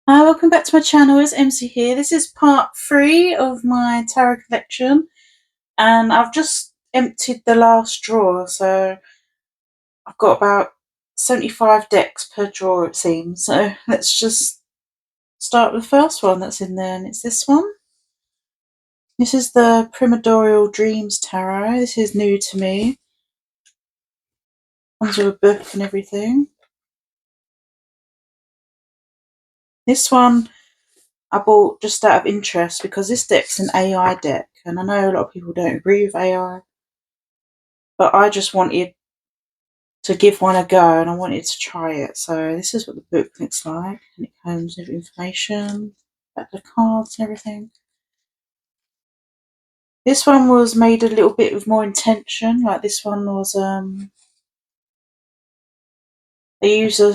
Welcome back to my channel. It's MC here. This is part 3 of my tarot collection, and I've just emptied the last drawer, so I've got about 75 decks per drawer, it seems. So let's just start with the first one that's in there, and it's this one. This is the Primodial Dreams Tarot. This is new to me. Comes with a book and everything. This one I bought just out of interest because this deck's an AI deck, and I know a lot of people don't agree with AI, but I just wanted to give one a go and I wanted to try it. So this is what the book looks like, and it comes with information about the cards and everything. This one was made a little bit with more intention. Like this one was they use a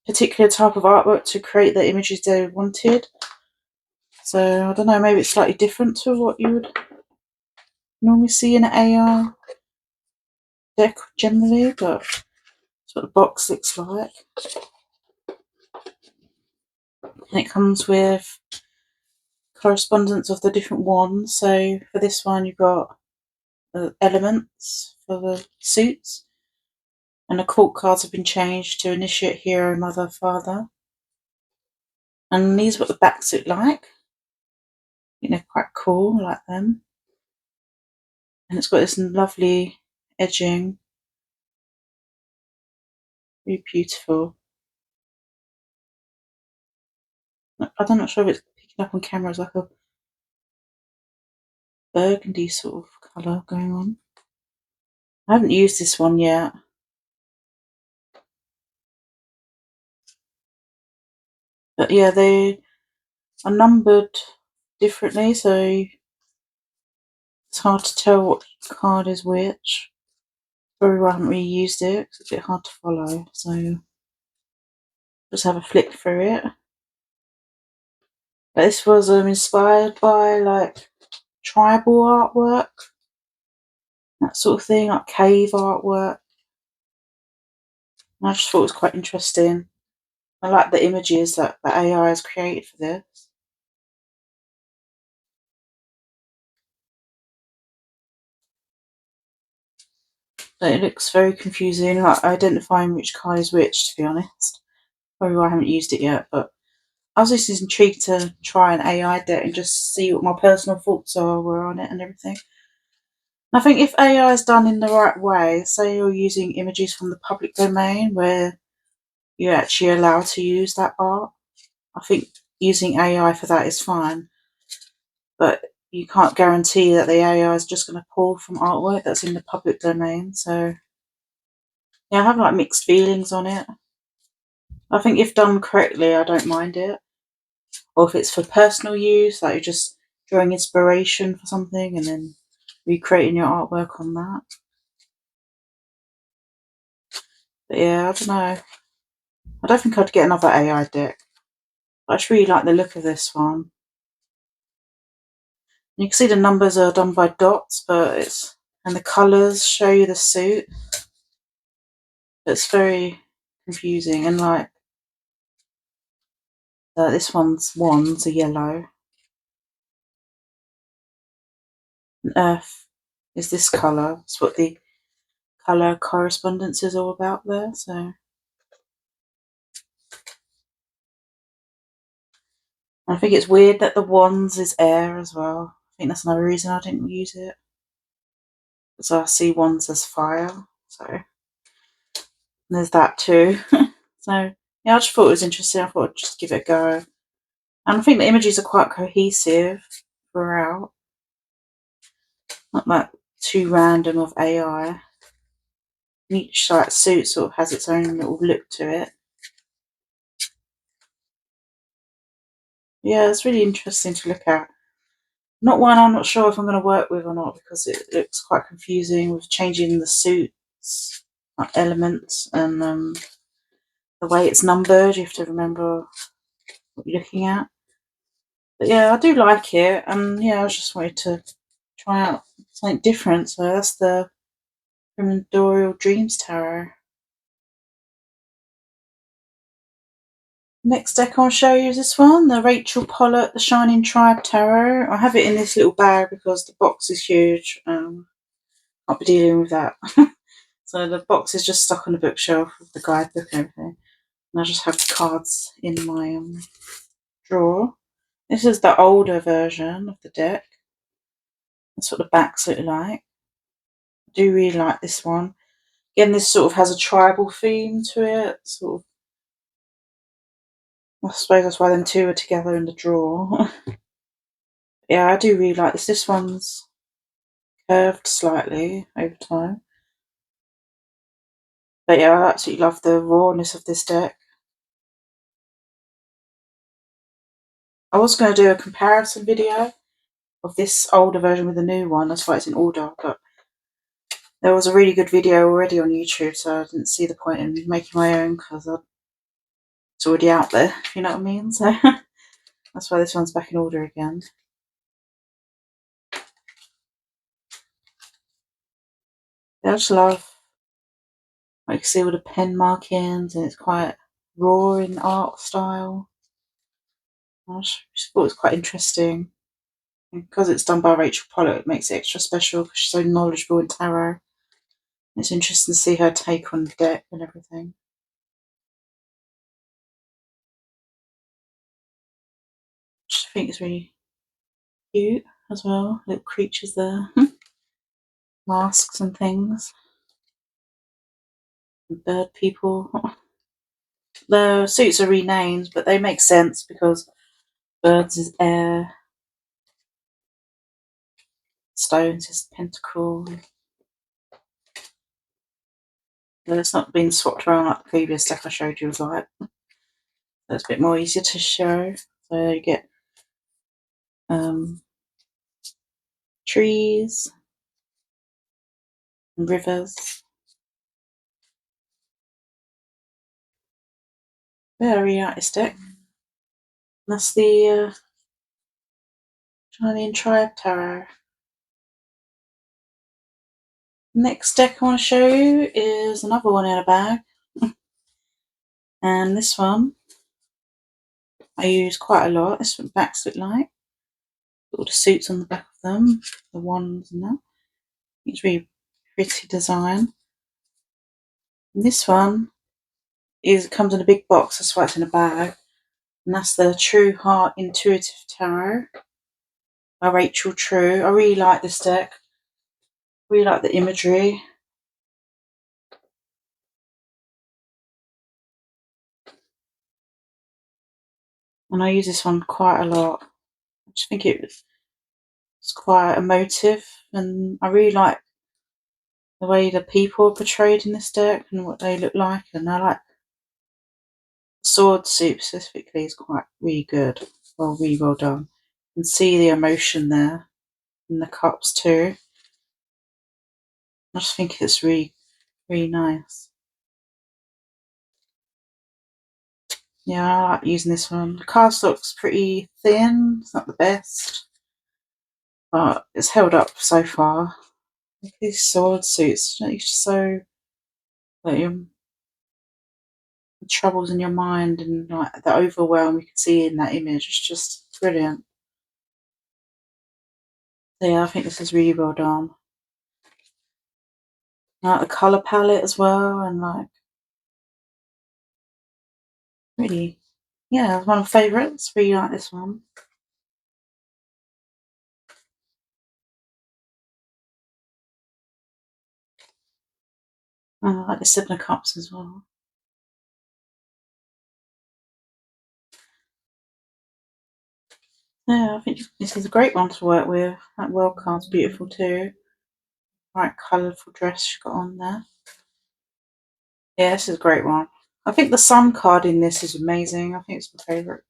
particular type of artwork to create the images they wanted. So I don't know, maybe it's slightly different to what you would normally see in an AI deck generally, but that's what the box looks like. And it comes with correspondence of the different wands. So for this one, you've got the elements for the suits, and the court cards have been changed to initiate, hero, mother, father. And these are what the backs look like. I think they're quite cool, I like them. And it's got this lovely edging, really beautiful. I'm not sure if it's picking up on camera as like a burgundy sort of colour going on. I haven't used this one yet. But yeah, they are numbered differently, so it's hard to tell what card is which. Probably why I haven't really used it, because it's a bit hard to follow, so just have a flick through it. But this was inspired by like tribal artwork, that sort of thing, like cave artwork. And I just thought it was quite interesting. I like the images that the AI has created for this. But it looks very confusing, like identifying which card is which, to be honest. Probably why I haven't used it yet, but I was just intrigued to try an AI deck and just see what my personal thoughts were on it and everything. I think if AI is done in the right way, say you're using images from the public domain where you're actually allowed to use that art, I think using AI for that is fine. But you can't guarantee that the AI is just going to pull from artwork that's in the public domain. So yeah, I have like mixed feelings on it. I think if done correctly, I don't mind it. Or if it's for personal use, like you're just drawing inspiration for something and then recreating your artwork on that. But yeah, I don't know. I don't think I'd get another AI deck. I just really like the look of this one. You can see the numbers are done by dots, and the colours show you the suit. It's very confusing, and like this one's wands are yellow. And earth is this colour. That's what the colour correspondence is all about there. So I think it's weird that the wands is air as well. I think that's another reason I didn't use it. Because I see wands as fire. So there's that too. So yeah, I just thought it was interesting. I thought I'd just give it a go. And I think the images are quite cohesive throughout. Not like too random of AI. Each like suit sort of has its own little look to it. Yeah, it's really interesting to look at. Not one I'm not sure if I'm going to work with or not, because it looks quite confusing with changing the suits elements and the way it's numbered. You have to remember what you're looking at. But yeah, I do like it, and yeah, I just wanted to try out something different. So that's the Primodial Dreams Tarot. Next deck I'll show you is this one, the Rachel Pollock, the Shining Tribe Tarot. I have it in this little bag because the box is huge. I'll be dealing with that. So the box is just stuck on the bookshelf with the guidebook and everything. And I just have the cards in my drawer. This is the older version of the deck. That's what the backs look like. I do really like this one. Again, this sort of has a tribal theme to it. Sort of, I suppose that's why them two are together in the drawer. Yeah, I do really like this. This one's curved slightly over time. But yeah, I absolutely love the rawness of this deck. I was going to do a comparison video of this older version with the new one. That's why it's in order. But there was a really good video already on YouTube, so I didn't see the point in making my own because it's already out there, if you know what I mean. So that's why this one's back in order again. I just love, like, you can see all the pen markings, and it's quite raw in art style. I just thought it was quite interesting. And because it's done by Rachel Pollock, it makes it extra special because she's so knowledgeable in tarot. It's interesting to see her take on the deck and everything. I just think it's really cute as well. Little creatures there, masks and things, and bird people. The suits are renamed, but they make sense because birds is air, stones is pentacle. It's not been swapped around like the previous deck I showed you was like. So it's a bit more easier to show. So you get trees and rivers. Very nice deck. That's the Shining Tribe Tarot. Next deck I want to show you is another one in a bag. And this one I use quite a lot. This is what backs look like. All the suits on the back of them, the wands and that. It's really pretty design. And this one comes in a big box, that's why it's in a bag. And that's the True Heart Intuitive Tarot by Rachel True. I really like this deck. Really like the imagery. And I use this one quite a lot. I just think it's quite emotive, and I really like the way the people are portrayed in this deck and what they look like. And I like the sword suit specifically is quite really good. Really well done. You can see the emotion there in the cups too. I just think it's really, really nice. Yeah, I like using this one. The cardstock's pretty thin. It's not the best, but it's held up so far. Look at these sword suits. It's just so like the troubles in your mind and like the overwhelm you can see in that image. It's just brilliant. So yeah, I think this is really well done. I like the colour palette as well, and like really, yeah, it's one of my favourites. Really like this one. I like the Seven of Cups as well. Yeah, I think this is a great one to work with. That world card's beautiful too. Right, colourful dress she's got on there. Yeah, this is a great one. I think the sun card in this is amazing. I think it's my favourite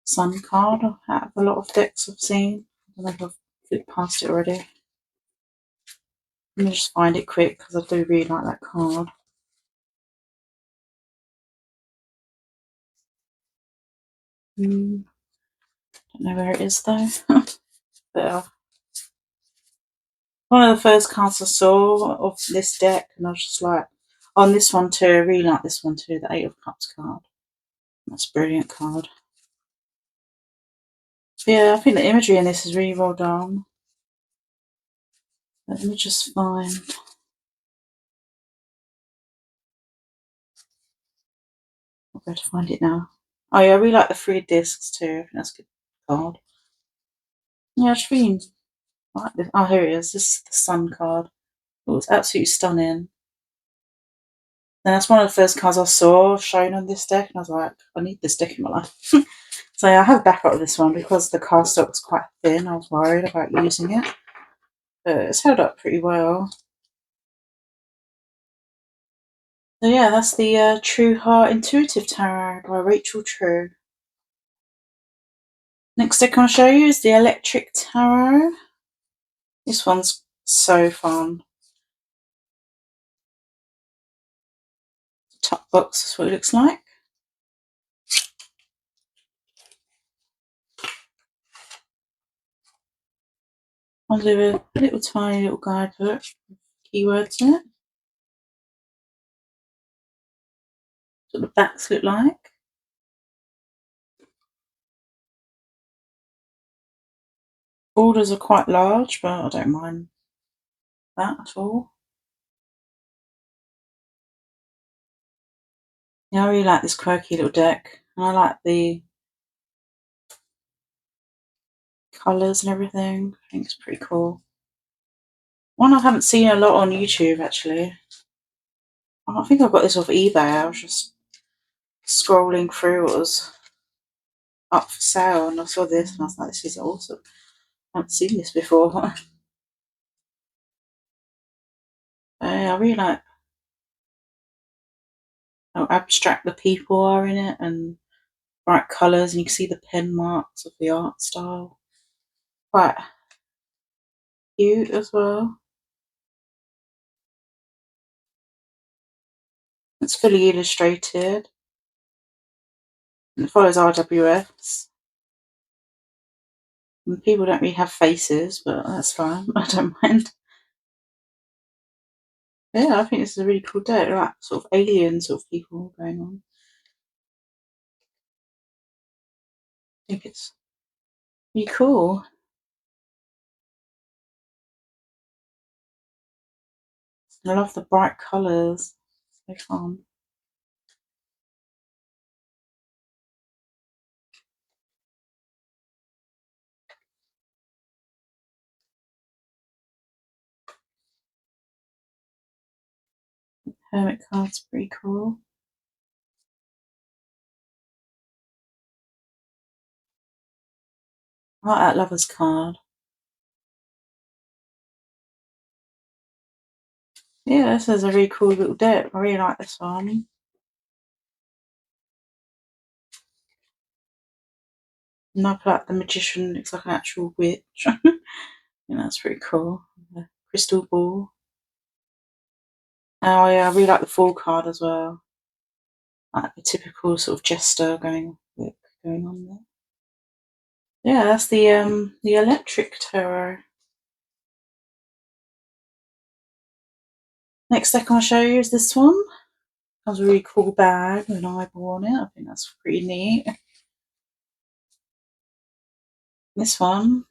sun card out of a lot of decks I've seen. I don't know if I've flipped past it already. Let me just find it quick because I do really like that card. Don't know where it is though. But one of the first cards I saw of this deck, and I was just like, on this one too, I really like this one too, the Eight of Cups card. That's a brilliant card. But yeah, I think the imagery in this is really well done. Let me just find. I'll be able to find it now. Oh yeah, I really like the 3 discs too. I think that's a good card. Yeah, I just really like this. Oh, here it is. This is the Sun card. Oh, it's absolutely stunning. And that's one of the first cards I saw shown on this deck, and I was like, I need this deck in my life. So yeah, I have a backup of this one because the cardstock was quite thin. I was worried about using it, but it's held up pretty well. So yeah, that's the True Heart Intuitive Tarot by Rachel True. Next deck I'll show you is the Electric Tarot. This one's so fun. Top box is what it looks like. I'll do a little tiny little guidebook with keywords in it. That's what the backs look like. Borders are quite large, but I don't mind that at all. Yeah, I really like this quirky little deck, and I like the colours and everything. I think it's pretty cool. One I haven't seen a lot on YouTube actually. I think I got this off eBay. I was just scrolling through what was up for sale, and I saw this, and I was like, "This is awesome! I haven't seen this before." I really like how abstract the people are in it, and bright colours, and you can see the pen marks of the art style. Quite cute as well. It's fully illustrated. And it follows RWFs. And people don't really have faces, but that's fine. I don't mind. Yeah, I think this is a really cool deck. Like sort of alien sort of people going on. I think it's really cool. I love the bright colours. So fun. Hermit card's pretty cool. I like that Lover's card. Yeah, this is a really cool little deck. I really like this one. And I like the Magician, looks like an actual witch. Yeah, that's pretty cool. The crystal ball. Oh yeah, I really like the Fool card as well. Like the typical sort of jester going on there. Yeah, that's the Electric Tarot. Next deck I'll show you is this one. Has a really cool bag with an eyeball on it. I think that's pretty neat. This one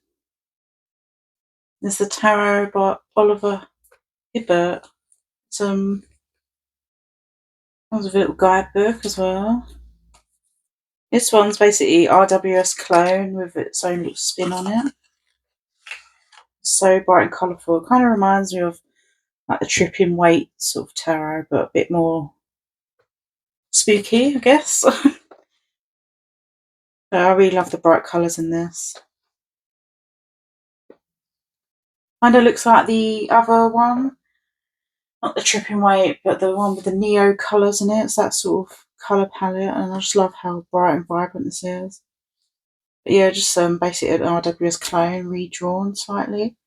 is the Tarot by Oliver Hibbert. It's comes with a little guidebook as well. This one's basically RWS clone with its own little spin on it. So bright and colourful. It kind of reminds me of like the Tripping Weight sort of tarot, but a bit more spooky, I guess. I really love the bright colours in this. Kind of looks like the other one, not the Tripping Weight, but the one with the neo colours in it. It's that sort of colour palette, and I just love how bright and vibrant this is. But yeah, just basically an RWS clone redrawn slightly.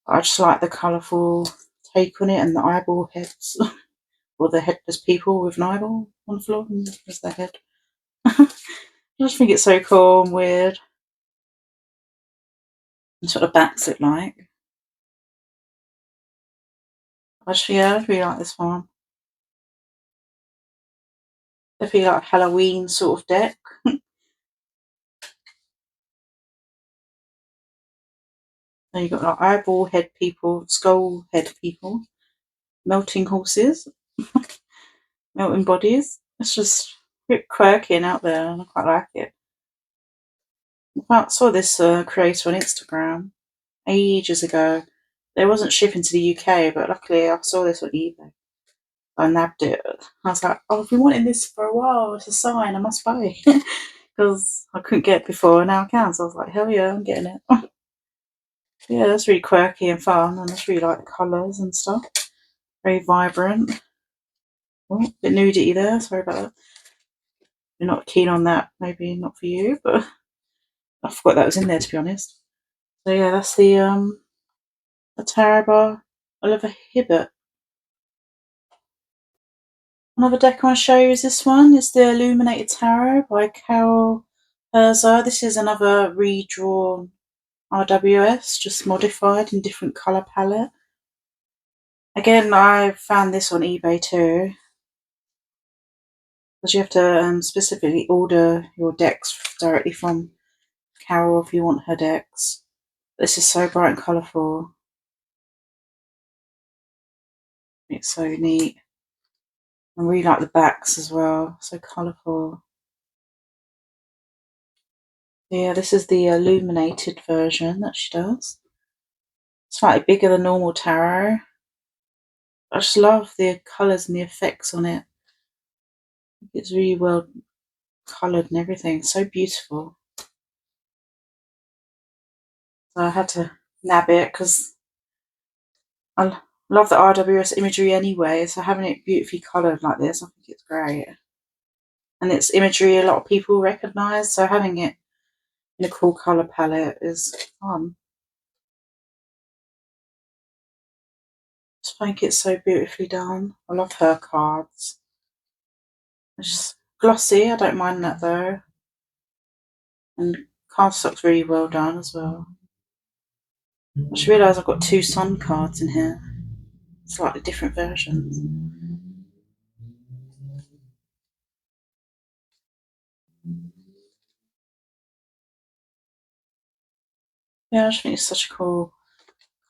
I just like the colourful take on it, and the eyeball heads, or the headless people with an eyeball on the floor as their head. I just think it's so cool and weird. That's what the backs look like. I really like this one. Definitely like a Halloween sort of deck. Then you've got like eyeball head people, skull head people, melting horses, melting bodies. It's just a bit quirky and out there, and I quite like it. I saw this creator on Instagram ages ago. It wasn't shipping to the UK, but luckily I saw this on eBay. I nabbed it. I was like, oh, I've been wanting this for a while. It's a sign, I must buy. Because I couldn't get it before, and now I can. So I was like, hell yeah, I'm getting it. Yeah, that's really quirky and fun, and I just really like the colours and stuff. Very vibrant. Oh, a bit nudity there, sorry about that. You're not keen on that, maybe not for you, but I forgot that was in there, to be honest. So yeah, that's the tarot by Oliver Hibbert. Another deck I want to show you is this one. It's the Illuminated Tarot by Carol Herzer. This is another redrawn RWS, just modified in different colour palette. Again, I found this on eBay too, because you have to specifically order your decks directly from Carol if you want her decks. This is so bright and colourful. It's so neat. I really like the backs as well, so colourful. Yeah, this is the illuminated version that she does. Slightly bigger than normal tarot. I just love the colours and the effects on it. It's really well coloured and everything. So beautiful. So I had to nab it because I love the RWS imagery anyway. So having it beautifully coloured like this, I think it's great. And it's imagery a lot of people recognise. So having it in a cool colour palette is fun. I just think it's so beautifully done. I love her cards. It's just glossy. I don't mind that though. And cardstock's really well done as well. I just realised I've got 2 sun cards in here. Slightly different versions. Yeah, I just think it's such a cool,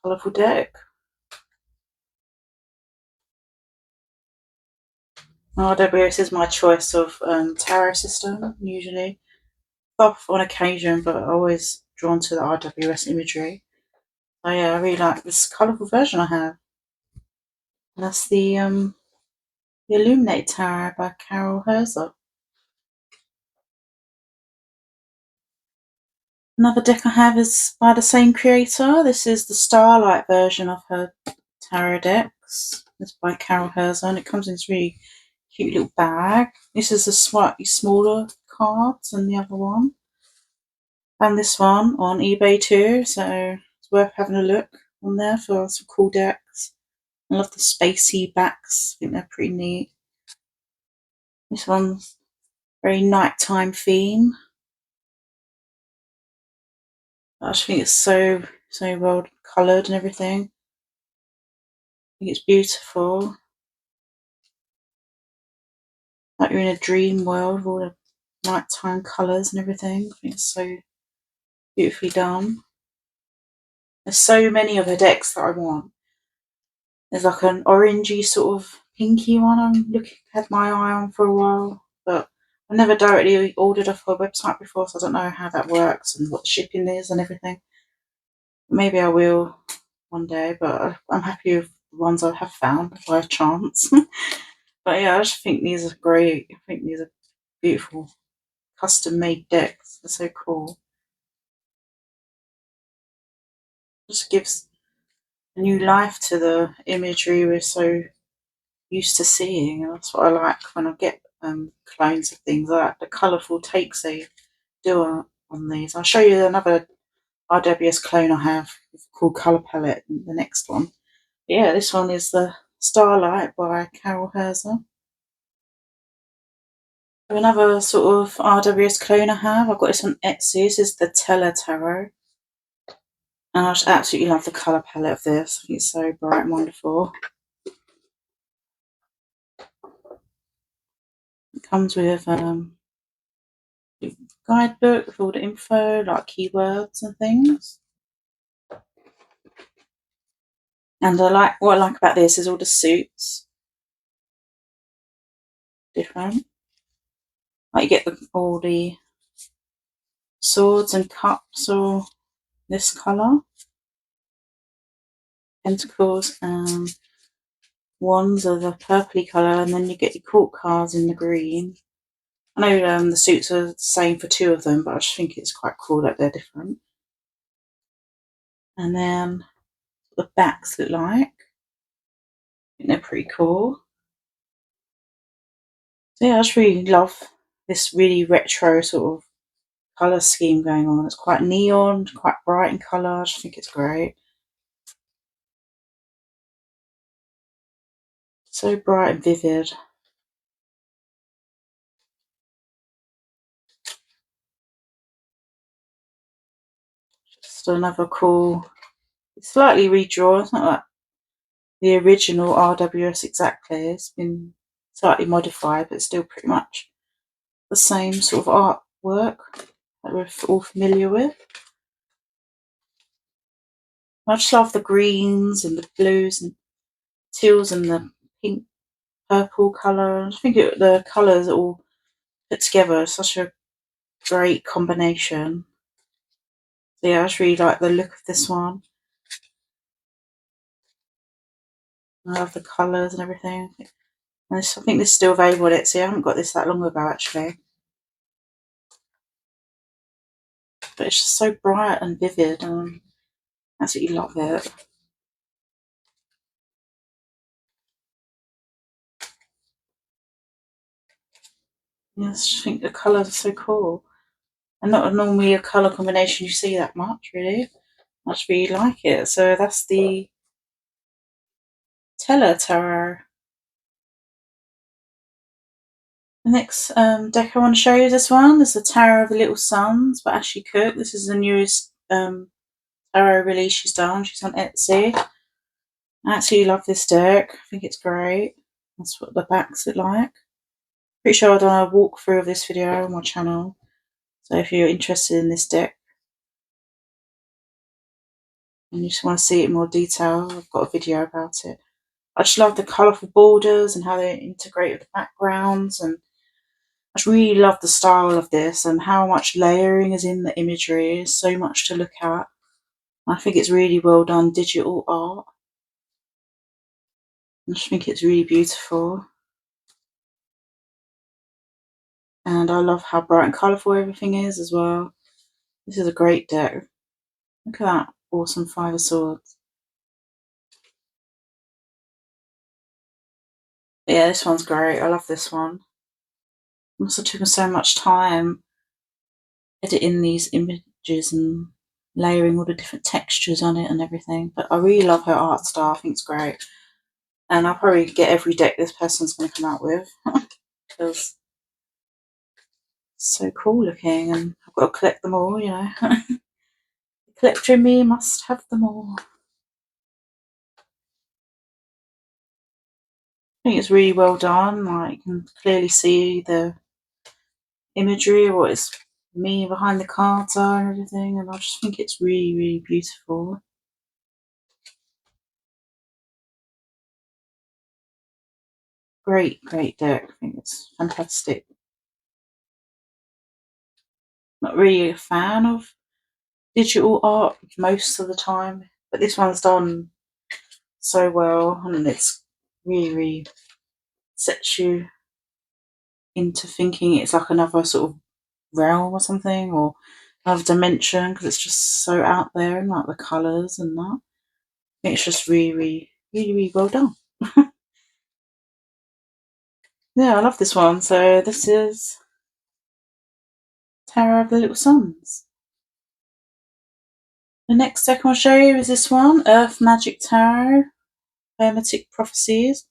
colourful deck. RWS is my choice of tarot system, usually. Off on occasion, but always drawn to the RWS imagery. So yeah, I really like this colourful version I have. And that's the Illuminated Tarot by Carol Herzer. Another deck I have is by the same creator. This is the Starlight version of her tarot decks. It's by Carol Herzer, and it comes in this really cute little bag. This is a slightly smaller cards than the other one. Found this one on eBay too, so it's worth having a look on there for some cool decks. I love the spacey backs. I think they're pretty neat. This one's very nighttime theme. I just think it's so well coloured and everything. I think it's beautiful. Like you're in a dream world with all the nighttime colours and everything. I think it's so beautifully done. There's so many of her decks that I want. There's like an orangey sort of pinky one had my eye on for a while, but I never directly ordered off her website before, so I don't know how that works and what the shipping is and everything. Maybe I will one day, but I'm happy with the ones I have found by chance. But yeah, I just think these are great. I think these are beautiful, custom-made decks. They're so cool. Just gives a new life to the imagery we're so used to seeing, and that's what I like when I get clones of things like the colourful takes they do on these. I'll show you another RWS clone I have called Colour Palette in the next one. But yeah, this one is the Starlight by Carol Herzer. Another sort of RWS clone I've got this on Etsy. This is the Teller Tarot. And I just absolutely love the colour palette of this. I think it's so bright and wonderful. It comes with a guidebook with all the info, like keywords and things. And what I like about this is all the suits. Different. Like you get all the swords and cups or this colour. Pentacles and wands are the purpley colour, and then you get your court cards in the green. I know the suits are the same for two of them, but I just think it's quite cool that they're different. And then what the backs look like. I think they're pretty cool. So yeah, I just really love this really retro sort of colour scheme going on. It's quite neon, quite bright in colour. I just think it's great. So bright and vivid. Just another cool, slightly redrawn. It's not like the original RWS exactly. It's been slightly modified, but still pretty much the same sort of artwork that we're all familiar with. I just love the greens and the blues and teals and the pink, purple colour. I think the colours are all put together. It's such a great combination. So yeah, I just really like the look of this one. I love the colours and everything. And I think this is still available on Etsy. I haven't got this that long ago actually. But it's just so bright and vivid, and I absolutely love it. Yeah, I just think the colours are so cool. And not normally a colour combination you see that much, really. I just really like it. So that's the Tarot. The next deck I want to show you, this one, is the Tarot of the Little Suns by Ashley Cook. This is the newest tarot release she's done. She's on Etsy. I absolutely love this deck. I think it's great. That's what the backs look like. Pretty sure I've done a walkthrough of this video on my channel. So if you're interested in this deck and you just want to see it in more detail, I've got a video about it. I just love the colourful borders and how they integrate with the backgrounds, and I just really love the style of this and how much layering is in the imagery. There's so much to look at. I think it's really well done digital art. I just think it's really beautiful. And I love how bright and colourful everything is as well. This is a great deck. Look at that awesome Five of Swords. But yeah, this one's great. I love this one. It must have taken so much time editing these images and layering all the different textures on it and everything. But I really love her art style. I think it's great. And I'll probably get every deck this person's going to come out with. Because it's so cool looking, and I've got to collect them all, you know. The collector in me must have them all. I think it's really well done. Like, you can clearly see the imagery of what is me behind the cards are and everything, and I just think it's really, really beautiful. Great, great deck. I think it's fantastic. Not really a fan of digital art most of the time, but this one's done so well, and it's really, really sets you into thinking it's like another sort of realm or something, or another dimension, because it's just so out there, and like the colours and that. I think it's just really, really, really, really well done. Yeah, I love this one. So this is Tarot of the Little Suns. The next deck I'll show you is this one, Earth Magic Tarot, Hermetic Prophecies.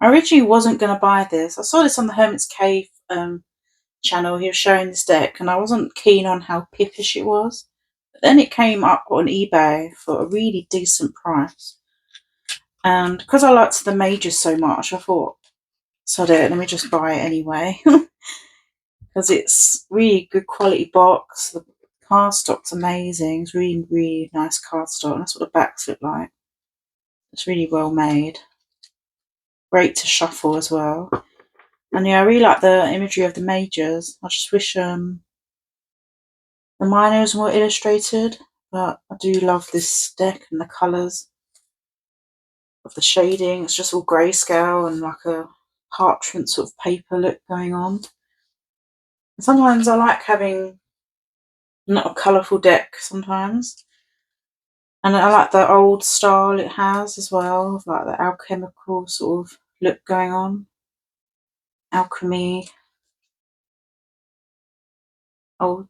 I originally wasn't going to buy this. I saw this on the Hermit's Cave channel. He was showing this deck, and I wasn't keen on how pippish it was. But then it came up on eBay for a really decent price. And because I liked the majors so much, I thought, sod it, let me just buy it anyway. Because it's really good quality box. The cardstock's amazing. It's really, really nice cardstock. And that's what the backs look like. It's really well made. Great to shuffle as well. And yeah, I really like the imagery of the majors. I just wish the minors were more illustrated. But I do love this deck and the colours of the shading. It's just all grayscale and like a parchment sort of paper look going on. And sometimes I like having not a colourful deck sometimes. And I like the old style it has as well, like the alchemical sort of look going on. Alchemy. Old,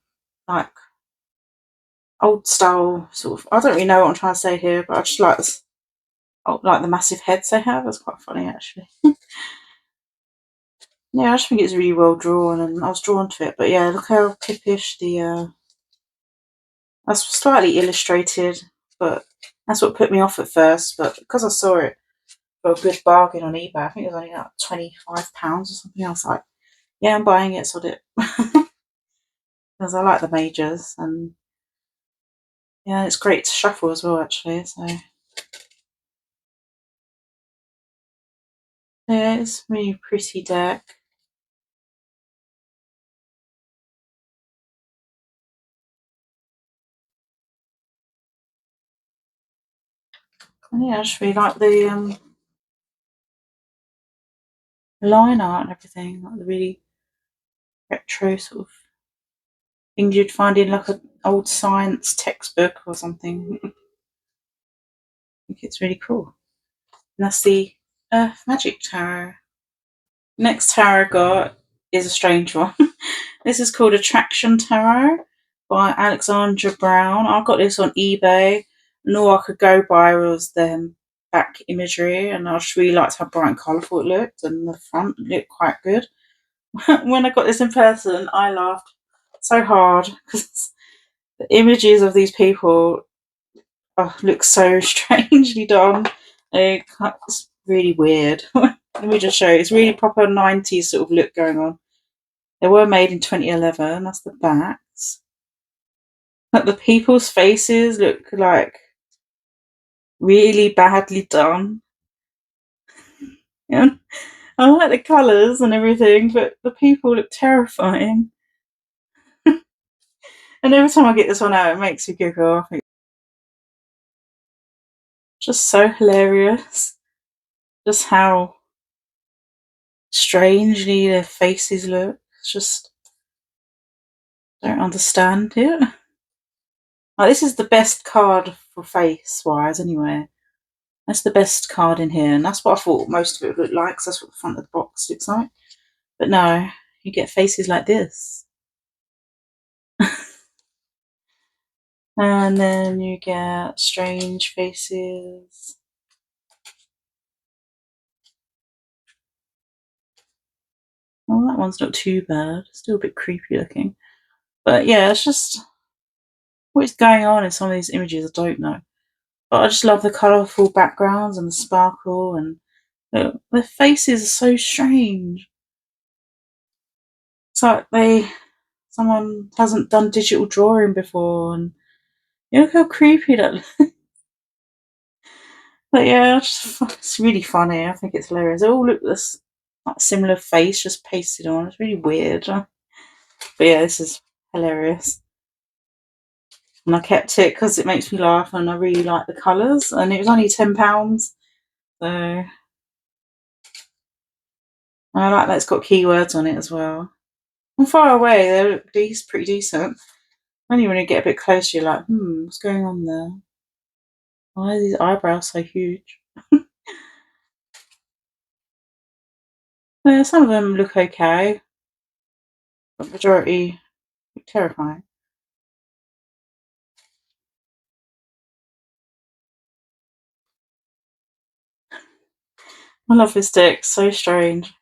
like, old style sort of. I don't really know what I'm trying to say here, but I just like this, like the massive heads they have. That's quite funny, actually. Yeah, I just think it's really well drawn, and I was drawn to it. But yeah, look how pippish the. That's slightly illustrated, but that's what put me off at first. But because I saw it for a good bargain on eBay, I think it was only like £25 or something. I was like, yeah, I'm buying it, sod it. Because I like the majors, and yeah, it's great to shuffle as well, actually. So yeah, it's a really pretty deck. And yeah, I just really like the line art and everything, like the really retro sort of things you'd find in like an old science textbook or something. I think it's really cool. And that's the Magic Tarot. Next tarot I got is a strange one. This is called Attraction Tarot by Alexandra Brown. I got this on eBay, and all I could go by was the back imagery, and I just really liked how bright and colourful it looked, and the front looked quite good. When I got this in person, I laughed so hard because the images of these people look so strangely done. It's really weird. Let me just show you. It's really proper 90s sort of look going on. They were made in 2011. That's the backs. But the people's faces look like really badly done. Yeah. I like the colours and everything, but the people look terrifying. And every time I get this one out, it makes me giggle. I think it's just so hilarious. Just how strangely their faces look. It's just, don't understand it. Like, this is the best card for face wise, anyway. That's the best card in here, and that's what I thought most of it would look like, because that's what the front of the box looks like. But no, you get faces like this. And then you get strange faces. Well, that one's not too bad. Still a bit creepy looking. But yeah, it's just what is going on in some of these images, I don't know. But I just love the colourful backgrounds and the sparkle, and their faces are so strange. It's like someone hasn't done digital drawing before, and you look how creepy that looks. But yeah, it's really funny. I think it's hilarious. They all look this like similar face, just pasted on. It's really weird. But yeah, this is hilarious. And I kept it because it makes me laugh, and I really like the colours. And it was only £10, so and I like that it's got keywords on it as well. From far away, they look pretty decent. Only when you get a bit closer, you're like, what's going on there? Why are these eyebrows so huge? Yeah, some of them look okay, but the majority look terrifying. I love this deck, so strange.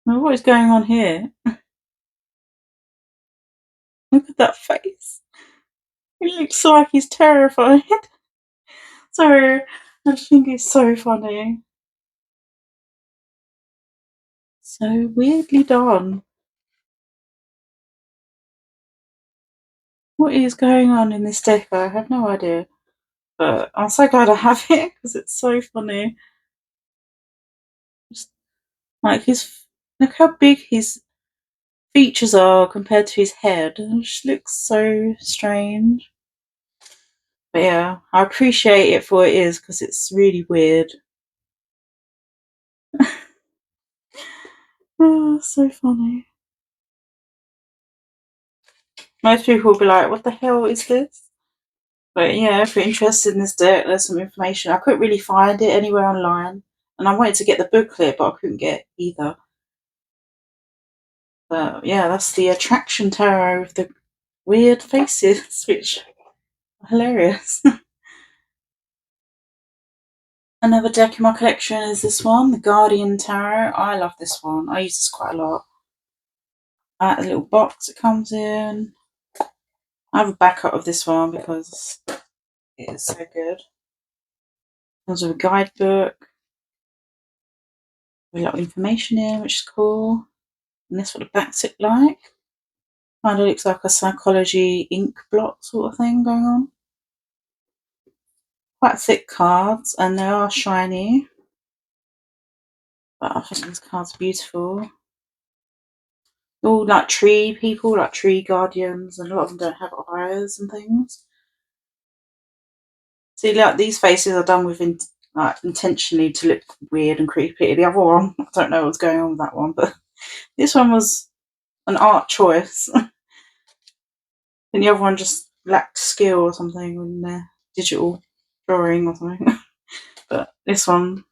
What is going on here? Look at that face. He looks like he's terrified. Sorry, I just think he's so funny. So weirdly done. What is going on in this deck? I have no idea. But I'm so glad I have it because it's so funny. Just, like look how big his features are compared to his head. It just looks so strange. But yeah, I appreciate it for what it is because it's really weird. Oh, so funny. Most people will be like, what the hell is this? But yeah, if you're interested in this deck, there's some information. I couldn't really find it anywhere online. And I wanted to get the booklet, but I couldn't get either. But yeah, that's the Attraction Tarot with the weird faces, which are hilarious. Another deck in my collection is this one, the Guardian Tarot. I love this one. I use this quite a lot. I like the little box it comes in. I have a backup of this one because it is so good. Comes with a guidebook. With a lot of information in, which is cool. And this is what the backs look like. Kind of looks like a psychology ink blot sort of thing going on. Quite thick cards, and they are shiny. But I think these cards are beautiful. All like tree people, like tree guardians, and a lot of them don't have eyes and things. See, like these faces are done with intentionally to look weird and creepy. The other one, I don't know what's going on with that one, but this one was an art choice. And the other one just lacked skill or something in their digital drawing or something. But this one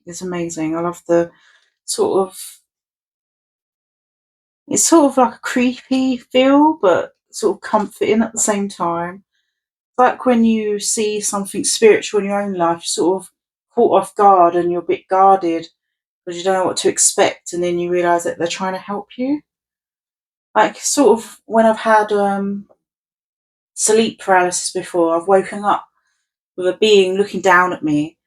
is amazing. I love the sort of, it's sort of like a creepy feel, but sort of comforting at the same time. It's like when you see something spiritual in your own life, you're sort of caught off guard and you're a bit guarded because you don't know what to expect, and then you realise that they're trying to help you. Like sort of when I've had sleep paralysis before, I've woken up with a being looking down at me,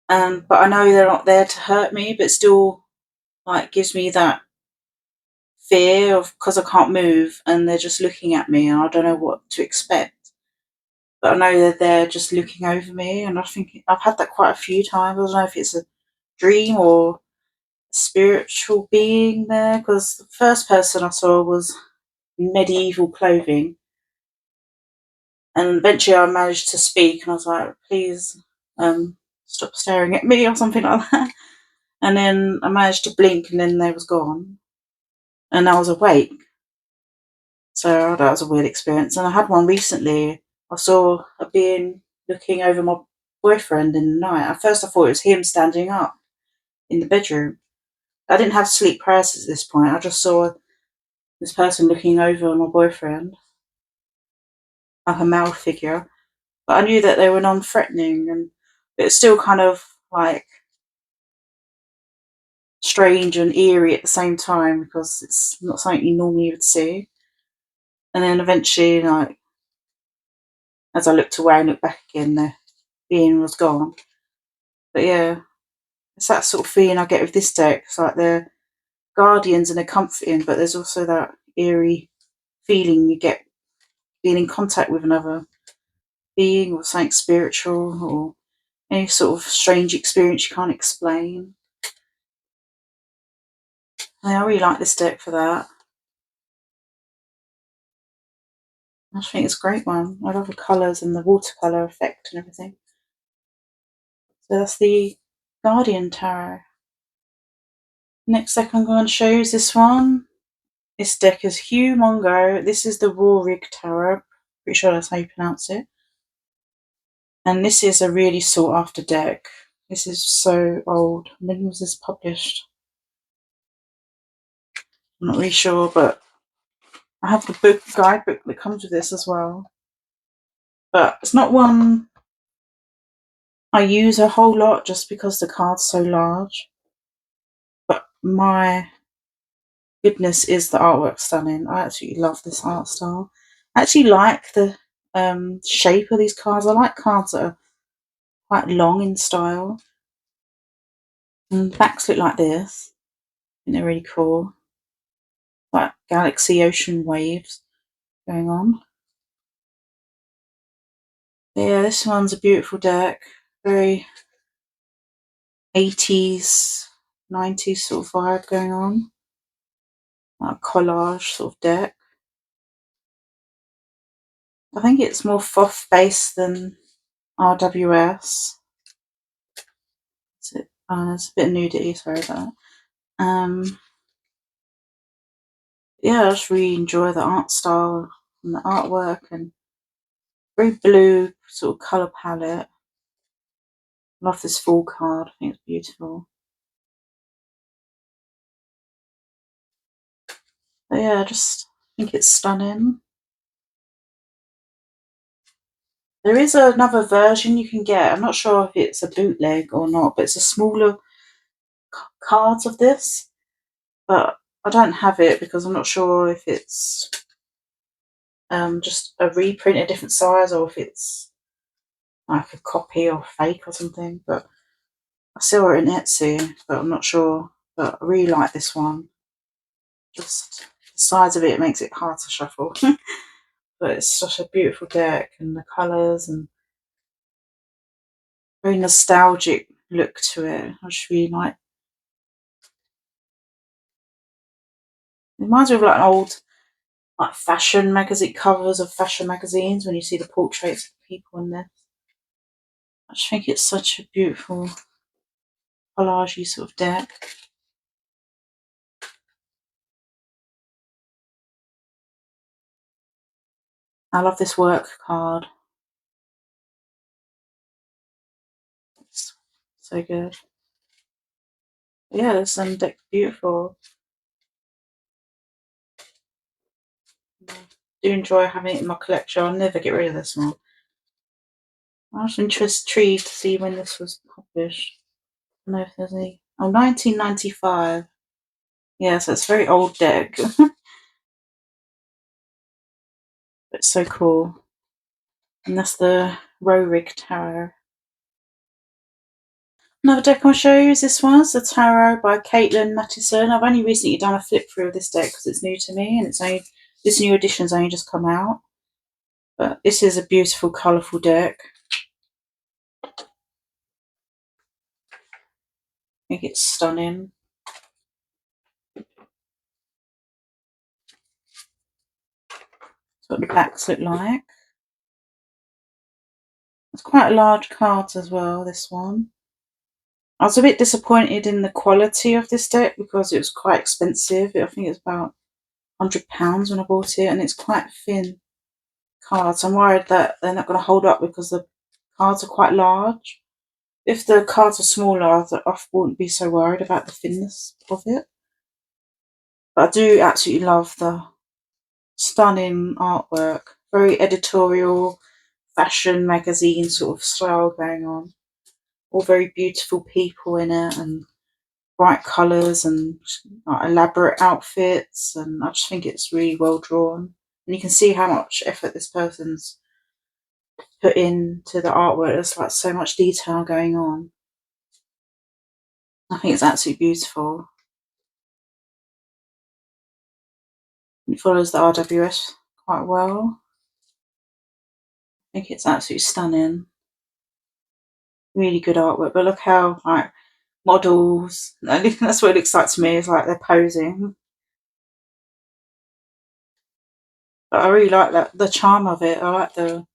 but I know they're not there to hurt me, but still like gives me that fear of, because I can't move and they're just looking at me and I don't know what to expect. But I know that they're just looking over me, and I think I've had that quite a few times. I don't know if it's a dream or a spiritual being there, because the first person I saw was medieval clothing, and eventually I managed to speak and I was like, please stop staring at me or something like that. And then I managed to blink and then they was gone and I was awake. So that was a weird experience. And I had one recently. I saw a being looking over my boyfriend in the night. At first I thought it was him standing up in the bedroom. I didn't have sleep paralysis at this point. I just saw this person looking over my boyfriend, like a male figure. But I knew that they were non-threatening, and it's still kind of like strange and eerie at the same time because it's not something you normally would see. And then eventually, like, as I looked away and looked back again, the being was gone. But yeah, it's that sort of feeling I get with this deck. It's like they're guardians and they're comforting, but there's also that eerie feeling you get being in contact with another being or something spiritual or any sort of strange experience you can't explain. And I really like this deck for that. I think it's a great one. I love the colours and the watercolour effect and everything. So that's the Guardian Tarot. Next deck I'm going to show you is this one. This deck is Mongo. This is the Roarig Tarot. Pretty sure that's how you pronounce it. And this is a really sought after deck. This is so old. When was this published? I'm not really sure, but I have the guidebook that comes with this as well. But it's not one I use a whole lot just because the card's so large. But my goodness, is the artwork stunning. I absolutely love this art style. I actually like the shape of these cards. I like cards that are quite long in style. And the backs look like this. think they're really cool. Like galaxy ocean waves going on. Yeah, this one's a beautiful deck. Very 80s, 90s sort of vibe going on. Like a collage sort of deck. I think it's more FOF based than RWS. There's a bit of nudity, sorry about that. Yeah, I just really enjoy the art style and the artwork, and very blue sort of colour palette. Love this full card, I think it's beautiful. But yeah, I just think it's stunning. There is another version you can get. I'm not sure if it's a bootleg or not, but it's a smaller cards of this. But I don't have it because I'm not sure if it's just a reprint, a different size, or if it's like a copy or fake or something. But I saw it in Etsy, but I'm not sure. But I really like this one. Just the size of it makes it hard to shuffle. But it's such a beautiful deck, and the colours, and very nostalgic look to it. I just really like. It reminds me of like an old like fashion magazine covers of fashion magazines when you see the portraits of people in there. I just think it's such a beautiful collagey sort of deck. I love this work card. It's so good. Yeah, this deck's beautiful. I do enjoy having it in my collection. I'll never get rid of this one. I was intrigued to see when this was published. I don't know if there's any. Oh, 1995. Yeah, so it's a very old deck. But it's so cool. And that's the Rorig Tarot. Another deck I'll show you is this one. It's the Tarot by Caitlyn Mattison. I've only recently done a flip through of this deck because it's new to me, and this new edition's only just come out. But this is a beautiful, colourful deck. I think it's stunning. That's what the backs look like. It's quite large cards as well, this one. I was a bit disappointed in the quality of this deck because it was quite expensive. I think it's about £100 when I bought it, and it's quite thin cards. I'm worried that they're not going to hold up because the cards are quite large. If the cards are smaller, I wouldn't be so worried about the thinness of it. But I do absolutely love the stunning artwork. Very editorial, fashion magazine sort of style going on. All very beautiful people in it, and bright colours, and elaborate outfits, and I just think it's really well drawn. And you can see how much effort this person's put into the artwork. There's like so much detail going on. I think it's absolutely beautiful. It follows the RWS quite well. I think it's absolutely stunning. Really good artwork. But look how like models, that's what it looks like to me, is like they're posing. But I really like that, the charm of it. I like the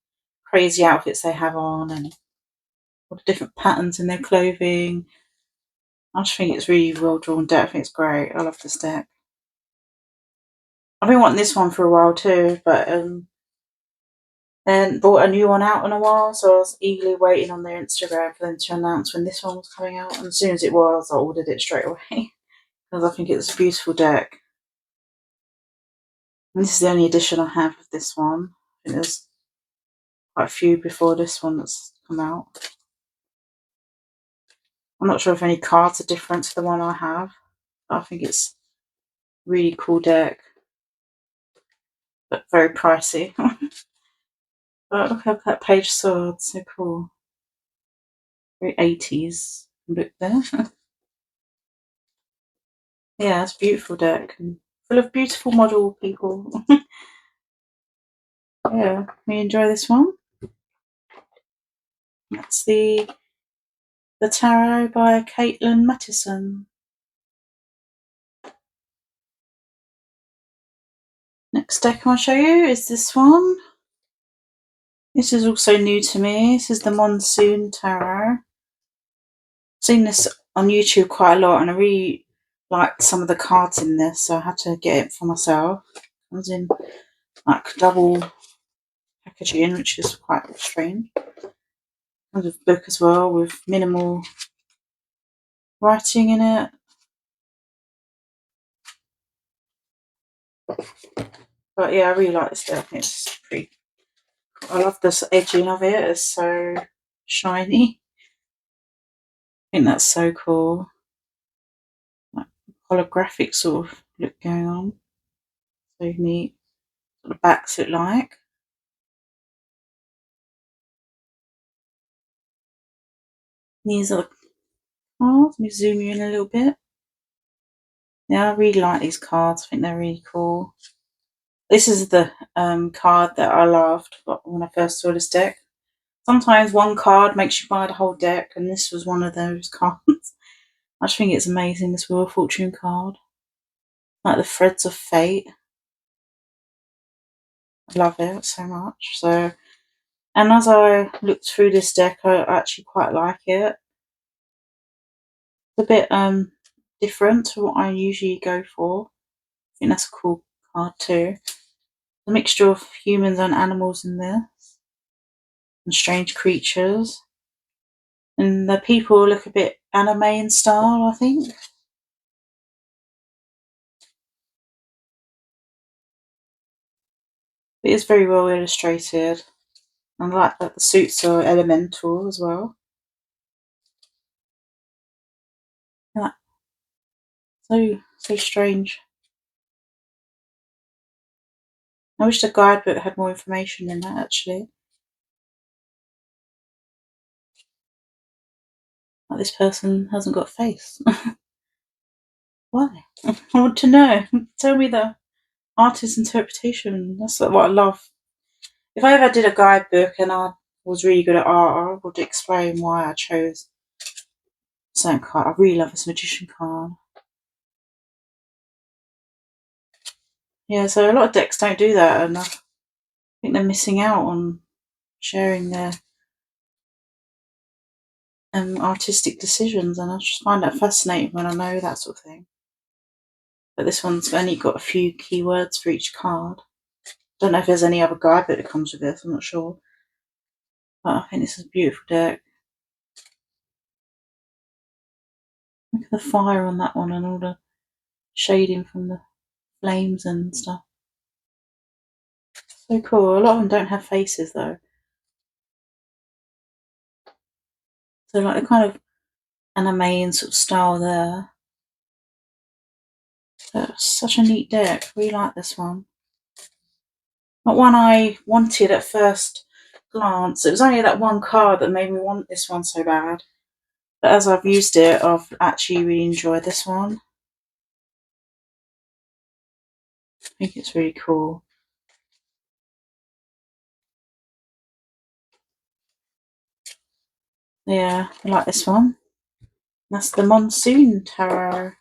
crazy outfits they have on, and all the different patterns in their clothing. I just think it's really well drawn deck. I think it's great. I love this deck. I've been wanting this one for a while too, but and bought a new one out in a while, so I was eagerly waiting on their Instagram for them to announce when this one was coming out. And as soon as it was, I ordered it straight away because I think it's a beautiful deck. And this is the only edition I have of this one. I think there's quite a few before this one that's come out. I'm not sure if any cards are different to the one I have. I think it's a really cool deck, but very pricey. But look at that page sword, so cool. Very 80s look there. Yeah, it's a beautiful deck and full of beautiful model people. Yeah, we enjoy this one. That's the Tarot by Caitlyn Mattison. Next deck I want to show you is this one. This is also new to me. This is the Monsoon Tarot. I've seen this on YouTube quite a lot and I really liked some of the cards in this, so I had to get it for myself. It comes in like double packaging, which is quite strange. Comes with a book as well with minimal writing in it. But yeah, I really like this deck. It's pretty cool. I love this edging of it. It's so shiny. I think that's so cool. Like holographic sort of look going on. So neat. What the backs look like. These are the cards. Let me zoom you in a little bit. Yeah, I really like these cards. I think they're really cool. This is the card that I loved when I first saw this deck. Sometimes one card makes you buy the whole deck, and this was one of those cards. I just think it's amazing, this Wheel of Fortune card. Like the Threads of Fate. I love it so much. So, and as I looked through this deck, I actually quite like it. It's a bit different to what I usually go for. I think that's a cool card too. A mixture of humans and animals in this, and strange creatures. And the people look a bit anime in style, I think. It is very well illustrated. And I like that the suits are elemental as well. Yeah, so strange. I wish the guidebook had more information in that, actually. Like this person hasn't got a face. Why? I want to know. Tell me the artist's interpretation. That's what I love. If I ever did a guidebook and I was really good at art, I would explain why I chose a certain card. I really love this magician card. Yeah, so a lot of decks don't do that, and I think they're missing out on sharing their artistic decisions, and I just find that fascinating when I know that sort of thing. But this one's only got a few keywords for each card. Don't know if there's any other guidebook that comes with this, I'm not sure. But I think this is a beautiful deck. Look at the fire on that one and all the shading from the flames and stuff. So cool. A lot of them don't have faces though. So like the kind of anime sort of style there. So it's such a neat deck. Really like this one. Not one I wanted at first glance. It was only that one card that made me want this one so bad. But as I've used it, I've actually really enjoyed this one. I think it's really cool. Yeah, I like this one. That's the Monsoon Tarot.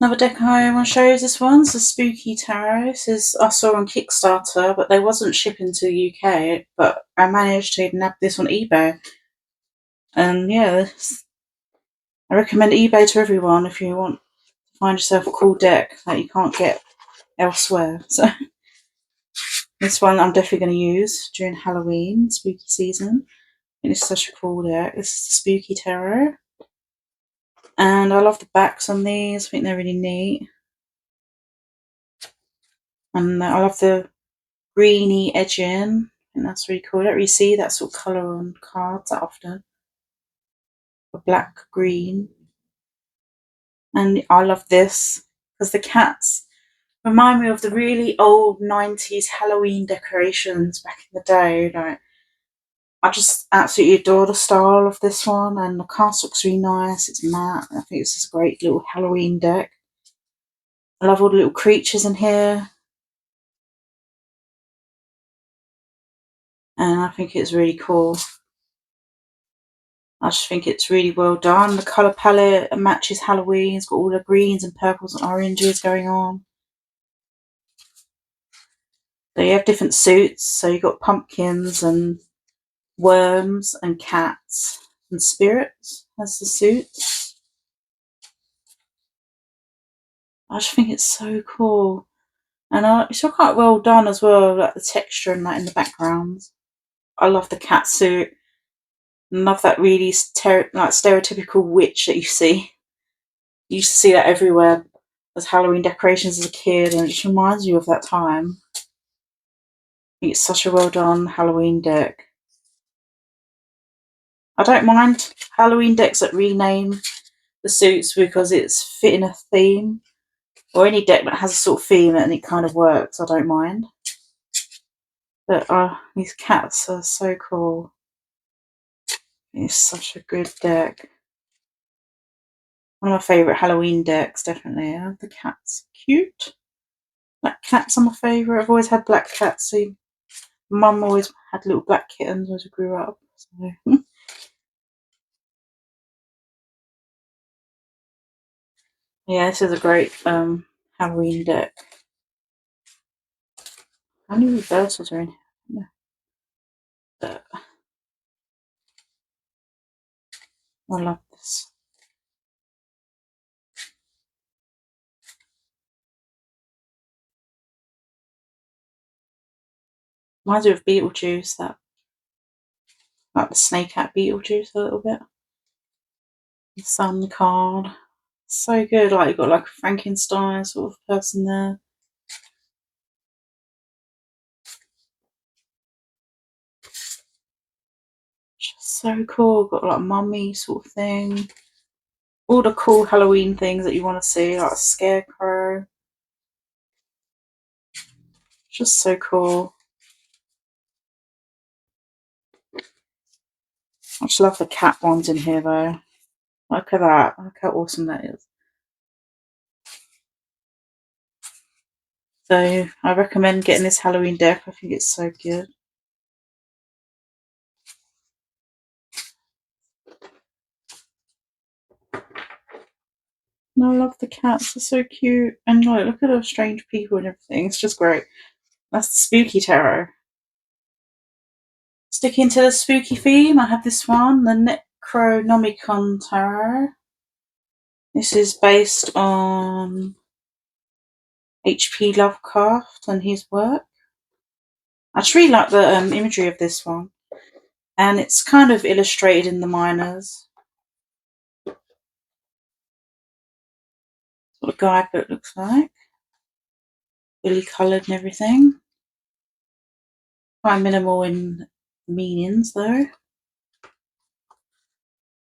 Another deck I want to show you is this one. It's the Spooky Tarot. This is I saw on Kickstarter, but they wasn't shipping to the UK. But I managed to nab this on eBay. And yeah, I recommend eBay to everyone if you want to find yourself a cool deck that you can't get elsewhere. So this one I'm definitely going to use during Halloween, spooky season. And it's such a cool deck. This is the Spooky Tarot. And I love the backs on these. I think they're really neat. And I love the greeny edging. I think that's really cool. I don't really see that sort of colour on cards that often. A black, green. And I love this because the cats remind me of the really old 90s Halloween decorations back in the day. Like I just absolutely adore the style of this one, and the cast looks really nice. It's matte. I think it's just a great little Halloween deck. I love all the little creatures in here, and I think it's really cool. I just think it's really well done. The colour palette matches Halloween. It's got all the greens and purples and oranges going on. So you have different suits. So you've got pumpkins and worms and cats and spirits as the suits. I just think it's so cool. And it's all quite well done as well, like the texture and that in the background. I love the cat suit. I love that really like stereotypical witch that you see. You used to see that everywhere as Halloween decorations as a kid, and it just reminds you of that time. I think it's such a well done Halloween deck. I don't mind Halloween decks that rename the suits because it's fitting a theme, or any deck that has a sort of theme and it kind of works. I don't mind. But these cats are so cool. It's such a good deck. One of my favourite Halloween decks, definitely. The cats, cute. Black cats are my favourite. I've always had black cats. So Mum always had little black kittens as we grew up. So. Yeah, this is a great Halloween deck. How many reversals are in here? But I love this. Reminds me of Beetlejuice, that like the snake at Beetlejuice a little bit. The sun card. So good. Like you've got like a Frankenstein sort of person there. Just so cool. Got like a mummy sort of thing. All the cool Halloween things that you want to see, like a scarecrow. Just so cool. I just love the cat ones in here though. Look at that. Look how awesome that is. So I recommend getting this Halloween deck. I think it's so good. And I love the cats. They're so cute. And like, look at those strange people and everything. It's just great. That's the spooky tarot. Sticking to the spooky theme, I have this one, the Necronomicon Tarot. This is based on H.P. Lovecraft and his work. I just really like the imagery of this one. And it's kind of illustrated in the minors. That's what a guidebook looks like. Really coloured and everything. Quite minimal in meanings though.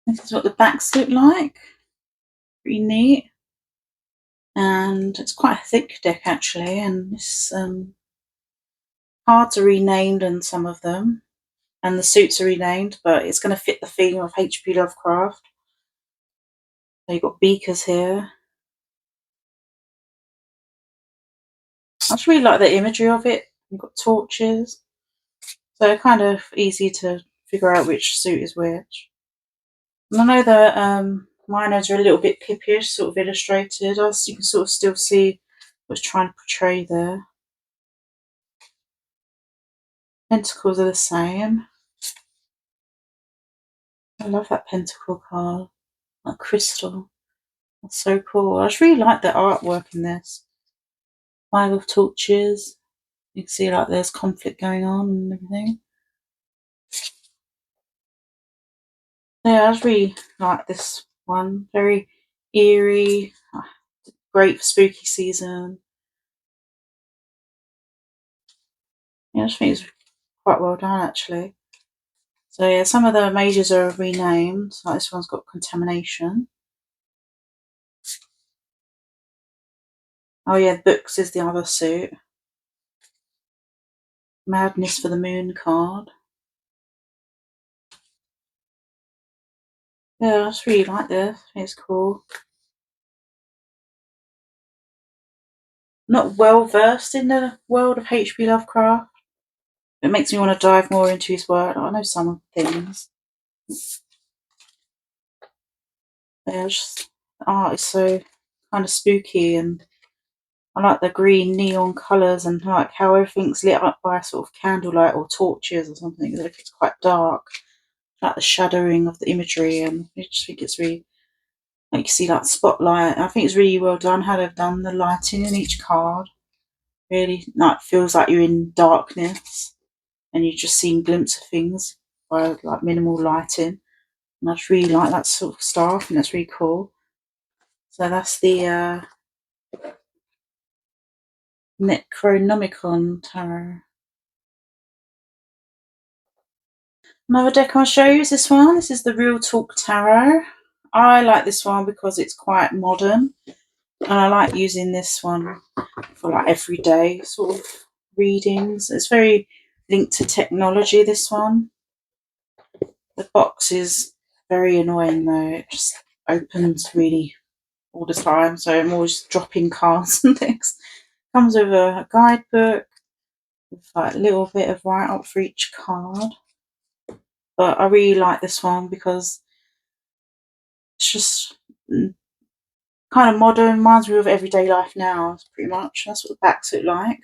This is what the backs look like. Pretty neat. And it's quite a thick deck actually, and this cards are renamed and some of them, and the suits are renamed, but it's going to fit the theme of H.P. Lovecraft. So you've got beakers here. I just really like the imagery of it. You've got torches. So kind of easy to figure out which suit is which. And I know the minors are a little bit pippish, sort of illustrated. You can sort of still see what's trying to portray there. Pentacles are the same. I love that pentacle card. That crystal. That's so cool. I just really like the artwork in this. 5 of torches. You can see like there's conflict going on and everything. Yeah, I just really like this one. Very eerie. Great for spooky season. Yeah, I just think it's quite well done actually. So yeah, some of the majors are renamed. Like this one's got contamination. Oh yeah, books is the other suit. Madness for the moon card. Yeah, I just really like this. It's cool. Not well versed in the world of H.P. Lovecraft. It makes me want to dive more into his work. I know some things. Yeah, just the art is so kind of spooky, and I like the green neon colours and like how everything's lit up by sort of candlelight or torches or something. Like it's quite dark, like the shadowing of the imagery, and I just think it's really like you see like the spotlight. I think it's really well done how they've done the lighting in each card. Really, like feels like you're in darkness and you're just seeing glimpses of things by like minimal lighting. And I just really like that sort of stuff, and that's really cool. So that's the Necronomicon Tarot. Another deck I'll show you is this one. This is the Real Talk Tarot. I like this one because it's quite modern, and I like using this one for like everyday sort of readings. It's very linked to technology, this one. The box is very annoying though. It just opens really all the time, so I'm always dropping cards and things. Comes with a guidebook with like a little bit of write up for each card. But I really like this one because it's just kind of modern, reminds me of everyday life now, pretty much. That's what the backs look like.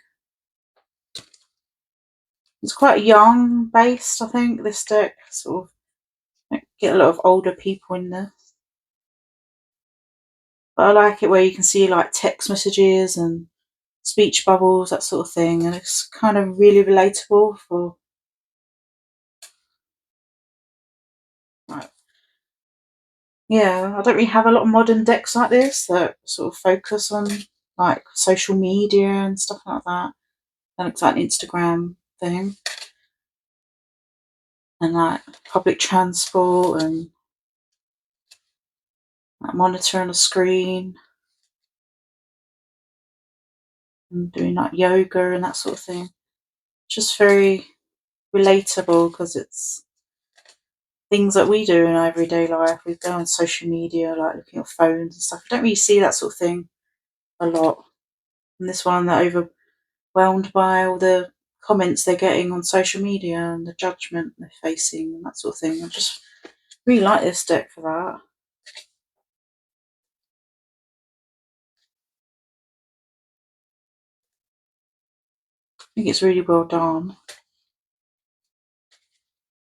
It's quite young based, I think, this deck. Sort of get a lot of older people in there. But I like it where you can see like text messages and speech bubbles, that sort of thing, and it's kind of really relatable for like, yeah, I don't really have a lot of modern decks like this that sort of focus on like social media and stuff like that. That looks like an Instagram thing. And like public transport and like monitor on a screen and doing like yoga and that sort of thing. Just very relatable because it's things that we do in our everyday life. We go on social media, like looking at phones and stuff. We don't really see that sort of thing a lot. And this one, they're overwhelmed by all the comments they're getting on social media and the judgment they're facing and that sort of thing. I just really like this deck for that. I think it's really well done.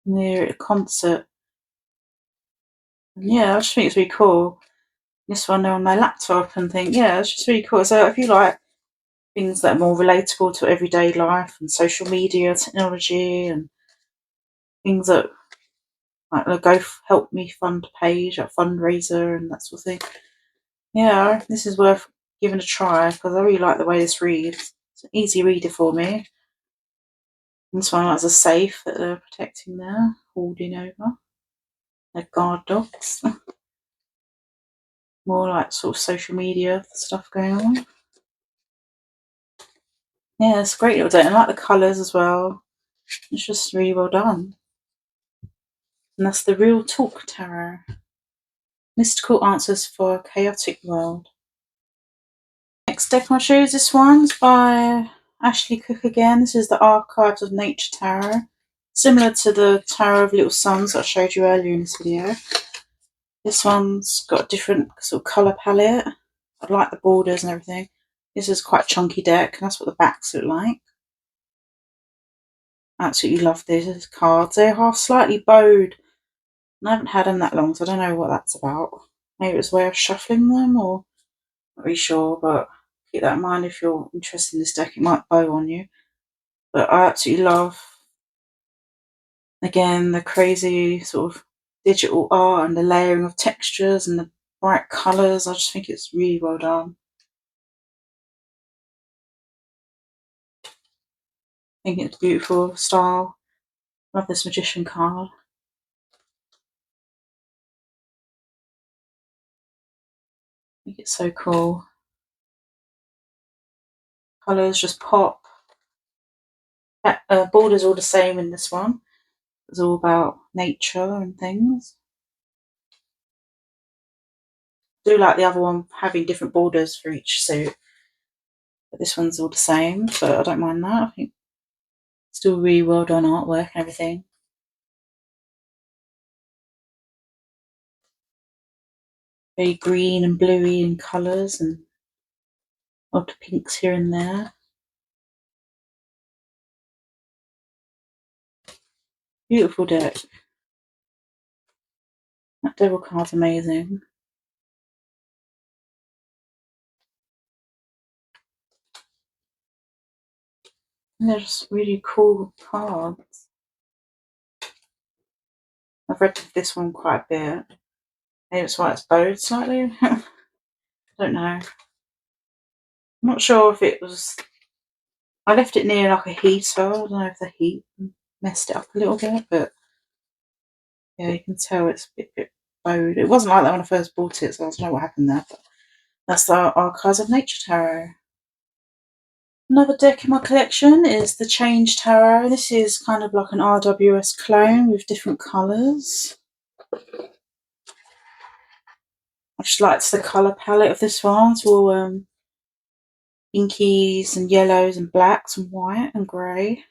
Near a concert. And yeah, I just think it's really cool. This one on my laptop and think, yeah, it's just really cool. So if you like things that are more relatable to everyday life and social media, technology, and things that like the Go Help Me Fund page, a fundraiser, and that sort of thing. Yeah, this is worth giving a try because I really like the way this reads. It's an easy reader for me. And this one has a safe that they're protecting there, holding over. They're guard dogs. More like sort of social media stuff going on. Yeah, it's a great little deck. I like the colours as well. It's just really well done. And that's the Real Talk Tarot. Mystical Answers for a Chaotic World. Next deck I'll show you is this one. It's by Ashley Cook again. This is the Archives of Nature Tarot. Similar to the Tarot of Little Suns that I showed you earlier in this video. This one's got a different sort of colour palette. I like the borders and everything. This is quite a chunky deck, and that's what the backs look like. Absolutely love these cards. They are slightly bowed. And I haven't had them that long, so I don't know what that's about. Maybe it's a way of shuffling them, or not really sure, but keep that in mind if you're interested in this deck. It might bow on you. But I absolutely love, again, the crazy sort of digital art and the layering of textures and the bright colours. I just think it's really well done. I think it's beautiful style. Love this Magician card. I think it's so cool. Colours just pop. Borders all the same in this one. It's all about nature and things. do like the other one having different borders for each suit, but this one's all the same, so I don't mind that. I think still really well done artwork and everything. Very green and bluey in colours and odd pinks here and there. Beautiful deck. That devil card's amazing. And they're just really cool cards. I've read this one quite a bit. Maybe it's why it's bowed slightly. I don't know. I'm not sure if it was. I left it near like a heater. I don't know if the heat messed it up a little bit, but yeah, you can tell it's a bit bowed. It wasn't like that when I first bought it, so I don't know what happened there. But that's the Archives of Nature Tarot. Another deck in my collection is the Change Tarot. This is kind of like an RWS clone with different colours. I just liked the colour palette of this one. It's all pinkies and yellows and blacks and white and grey.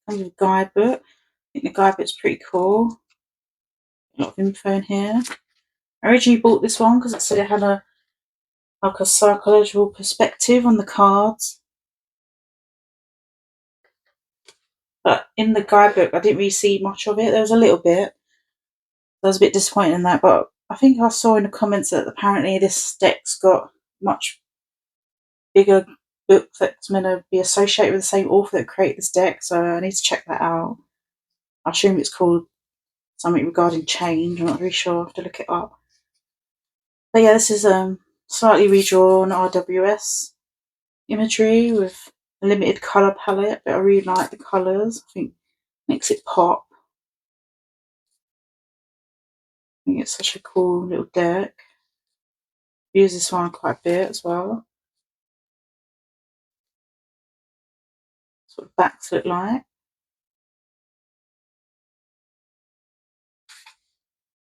Comes with a guidebook. I think the guidebook's pretty cool. A lot of info in here. I originally bought this one because it said it had a psychological perspective on the cards. But in the guidebook, I didn't really see much of it. There was a little bit. I was a bit disappointed in that, but I think I saw in the comments that apparently this deck's got much bigger book that's meant to be associated with the same author that created this deck, so I need to check that out. I assume it's called something regarding change. I'm not really sure. I have to look it up. But yeah, this is slightly redrawn RWS imagery with a limited colour palette, but I really like the colours. I think it makes it pop. I think it's such a cool little deck. I use this one quite a bit as well. Sort of backs look like.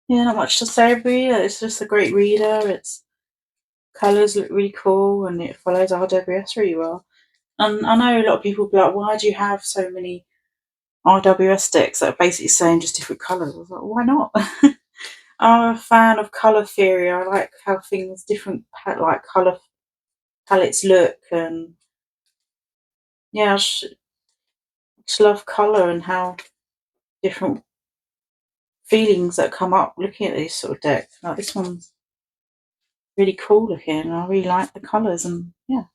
Yeah, not much to say really. It's just a great reader. Its colours look really cool and it follows RWS really well. And I know a lot of people will be like, why do you have so many RWS decks that are basically saying just different colours? I was like, why not? I'm a fan of colour theory. I like how things different like colour palettes look, and yeah, I just love colour and how different feelings that come up looking at these sort of decks. Like this one's really cool looking, and I really like the colours, and yeah,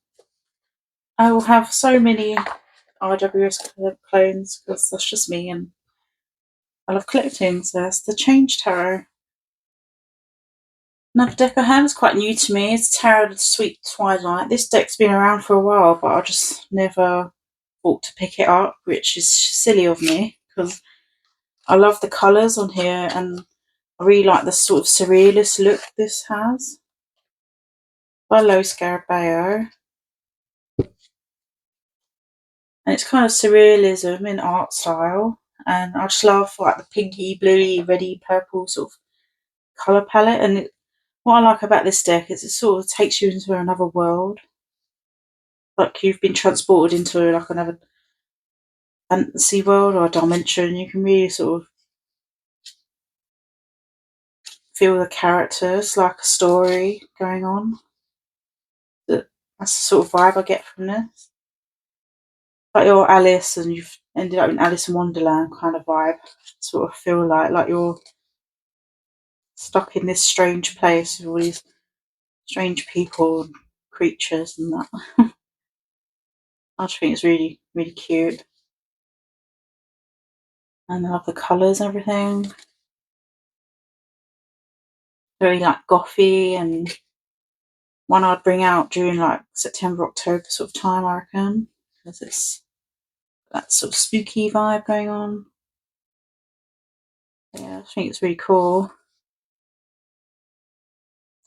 I will have so many RWS clones because that's just me, and I love collecting. So that's the Change Tarot. Another deck I have is quite new to me. It's Tarot of the Sweet Twilight. This deck's been around for a while, but I just never thought to pick it up, which is silly of me because I love the colours on here and I really like the sort of surrealist look this has. By Lo Scarabeo. And it's kind of surrealism in art style. And I just love like the pinky, bluey, reddy, purple sort of colour palette. And what I like about this deck is it sort of takes you into another world. Like you've been transported into like another fantasy world or a dimension. You can really sort of feel the characters, like a story going on. That's the sort of vibe I get from this. Like you're Alice and you've ended up in Alice in Wonderland kind of vibe. Sort of feel like you're stuck in this strange place with all these strange people and creatures and that. I just think it's really, really cute. And I love the colours and everything. Very like gothy, and one I'd bring out during like September, October sort of time, I reckon. Because it's that sort of spooky vibe going on. Yeah, I think it's really cool.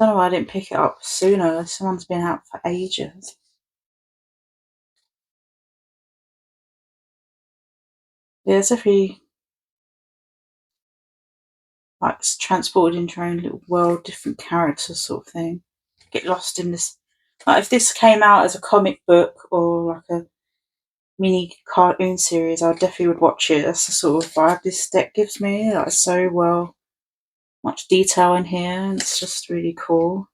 I don't know why I didn't pick it up sooner. This one's been out for ages. Yeah, it's definitely like it's transported into your own little world, different characters sort of thing. Get lost in this. Like if this came out as a comic book or like a mini cartoon series, I definitely would watch it. That's the sort of vibe this deck gives me. Like so well, much detail in here, and it's just really cool.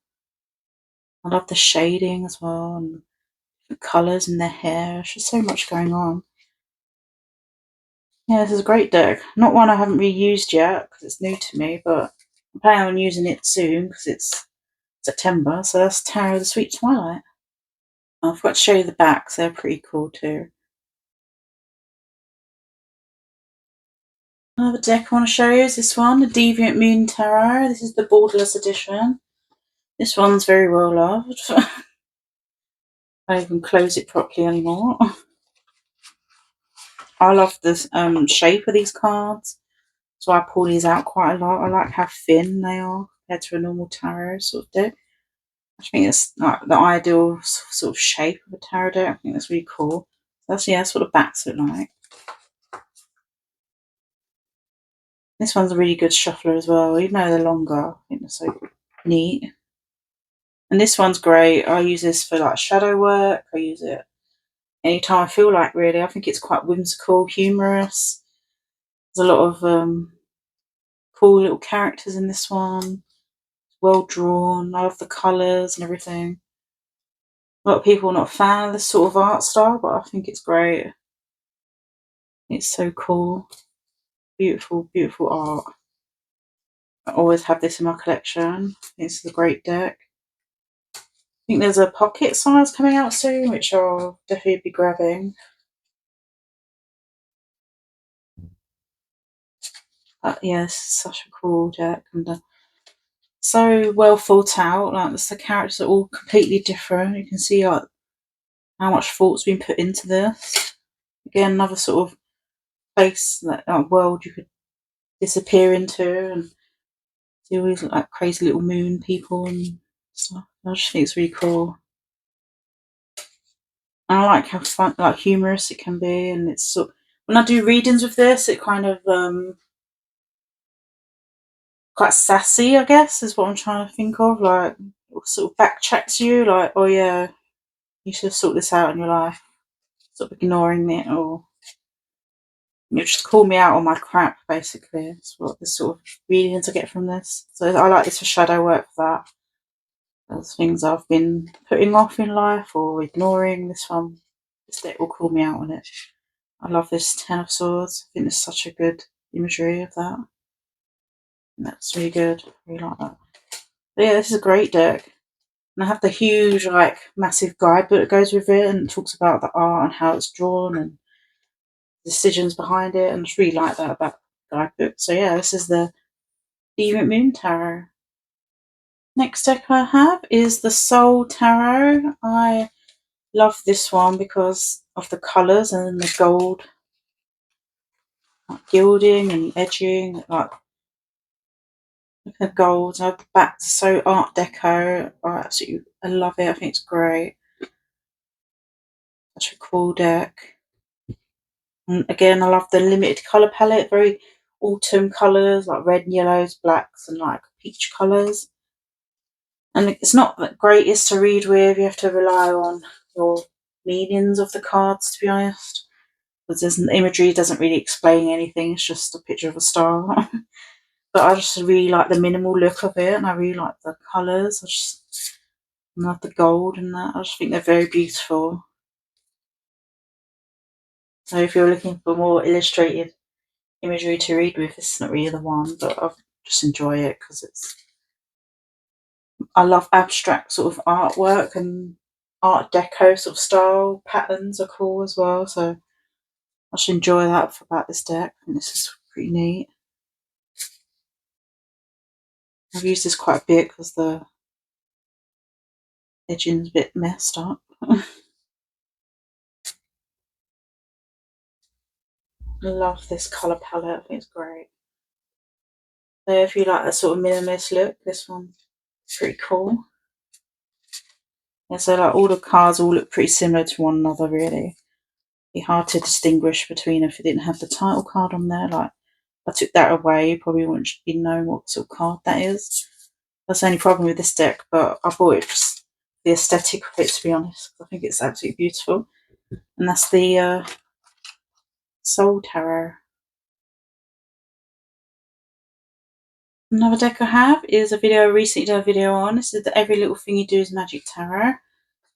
I love the shading as well, and the colours in their hair. There's just so much going on. Yeah, this is a great deck. Not one I haven't really used yet because it's new to me, but I'm planning on using it soon because it's September. So that's Tarot of the Sweet Twilight. I forgot to show you the backs. They're pretty cool too. Another deck I want to show you is this one, the Deviant Moon Tarot. This is the borderless edition. This one's very well loved. I don't even close it properly anymore. I love the shape of these cards, so I pull these out quite a lot. I like how thin they are compared to a normal tarot sort of deck. I think it's like the ideal sort of shape of a tarot deck. I think that's really cool. That's what the backs look like. This one's a really good shuffler as well, even though they're longer. I think they're so neat. And this one's great. I use this for like shadow work. I use it anytime I feel like, really. I think it's quite whimsical, humorous. There's a lot of cool little characters in this one. Well drawn. I love the colours and everything. A lot of people are not a fan of this sort of art style, but I think it's great. It's so cool. Beautiful, beautiful art. I always have this in my collection. This is a great deck. I think there's a pocket size coming out soon, which I'll definitely be grabbing. But yeah, this is such a cool deck, and so well thought out. Like the characters are all completely different. You can see like how much thought's been put into this. Again, another sort of place, that world you could disappear into and see all these like crazy little moon people and stuff. I just think it's really cool. And I like how fun, like humorous it can be, and it's sort. When I do readings with this, it kind of quite sassy, I guess, is what I'm trying to think of. Like, it sort of backtracks you, like, oh yeah, you should sort this out in your life. Sort of ignoring it, or you just call me out on my crap, basically. That's what the sort of readings I get from this. So I like this for shadow work for that. There's things I've been putting off in life or ignoring. This deck will call me out on it. I love this Ten of Swords. I think there's such a good imagery of that. And that's really good. I really like that. But yeah, this is a great deck. And I have the huge, like, massive guidebook that goes with it and talks about the art and how it's drawn and decisions behind it. And I just really like that about the guidebook. So yeah, this is the Deviant Moon Tarot. Next deck I have is the Soul Tarot. I love this one because of the colours and the gold, like gilding and edging, like the gold. The back's so Art Deco. I love it. I think it's great. Such a cool deck. And again, I love the limited colour palette. Very autumn colours, like red and yellows, blacks, and like peach colours. And it's not the greatest to read with. You have to rely on your meanings of the cards, to be honest, because the imagery doesn't really explain anything. It's just a picture of a star. But I just really like the minimal look of it, and I really like the colours. I just love the gold and that. I just think they're very beautiful. So if you're looking for more illustrated imagery to read with, this is not really the one, but I just enjoy it because I love abstract sort of artwork, and Art Deco sort of style patterns are cool as well. So I should enjoy that about this deck. I think this is pretty neat. I've used this quite a bit because the edging's a bit messed up. I love this colour palette. I think it's great. So if you like a sort of minimalist look, this one's pretty cool. Yeah, so like all the cards all look pretty similar to one another, really. Be hard to distinguish between if you didn't have the title card on there. Like I took that away, you probably wouldn't be knowing what sort of card that is. That's the only problem with this deck, but I bought it just the aesthetic of it, to be honest. I think it's absolutely beautiful. And that's the Soul Tarot. Another deck I have is a video I recently did a video on. This is the Every Little Thing You Do is Magic Tarot.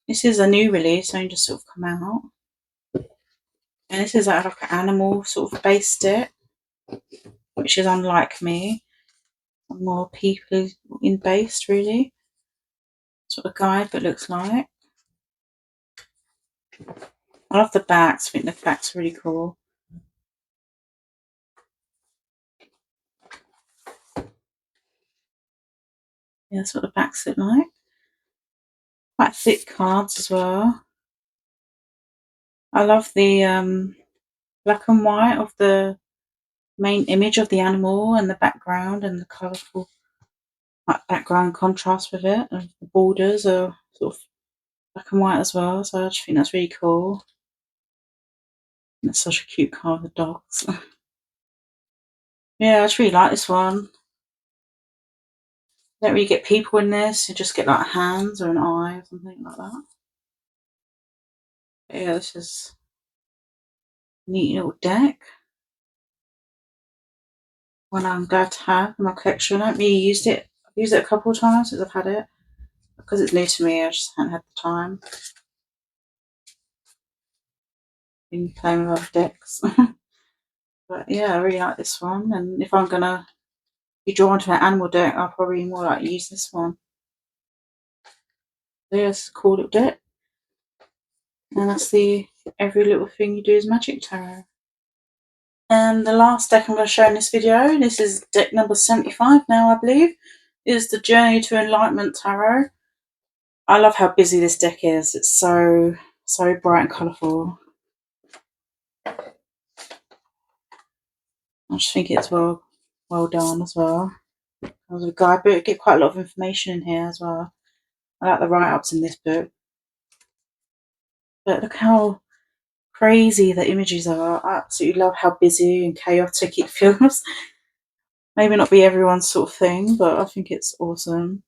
This is a new release, only just sort of come out. And this is like an animal sort of based deck, which is unlike me. I'm more people in based, really. That's what the guide book looks like. I love the backs. I think the backs are really cool. Yeah, that's what the backs look like. Quite thick cards as well. I love the black and white of the main image of the animal and the background, and the colourful background contrast with it. And the borders are sort of black and white as well, so I just think that's really cool. And it's such a cute card with dogs. Yeah, I just really like this one. You don't really get people in this, you just get like hands or an eye or something like that. But yeah, this is a neat little deck. One I'm glad to have in my collection. I haven't really used it. I've used it a couple of times since I've had it. Because it's new to me, I just haven't had the time. Been playing with other decks. But yeah, I really like this one. And if I'm going to be drawn to an animal deck, I'll probably more like use this one. So yeah, it's a cool little deck. And that's the Every Little Thing You Do is Magic Tarot. And the last deck I'm going to show in this video, this is deck number 75 now, I believe, is the Journey to Enlightenment Tarot. I love how busy this deck is. It's so bright and colourful. I just think it's well done as well. There's a guidebook, get quite a lot of information in here as well. I like the write-ups in this book. But look how crazy the images are. I absolutely love how busy and chaotic it feels. Maybe not be everyone's sort of thing, but I think it's awesome.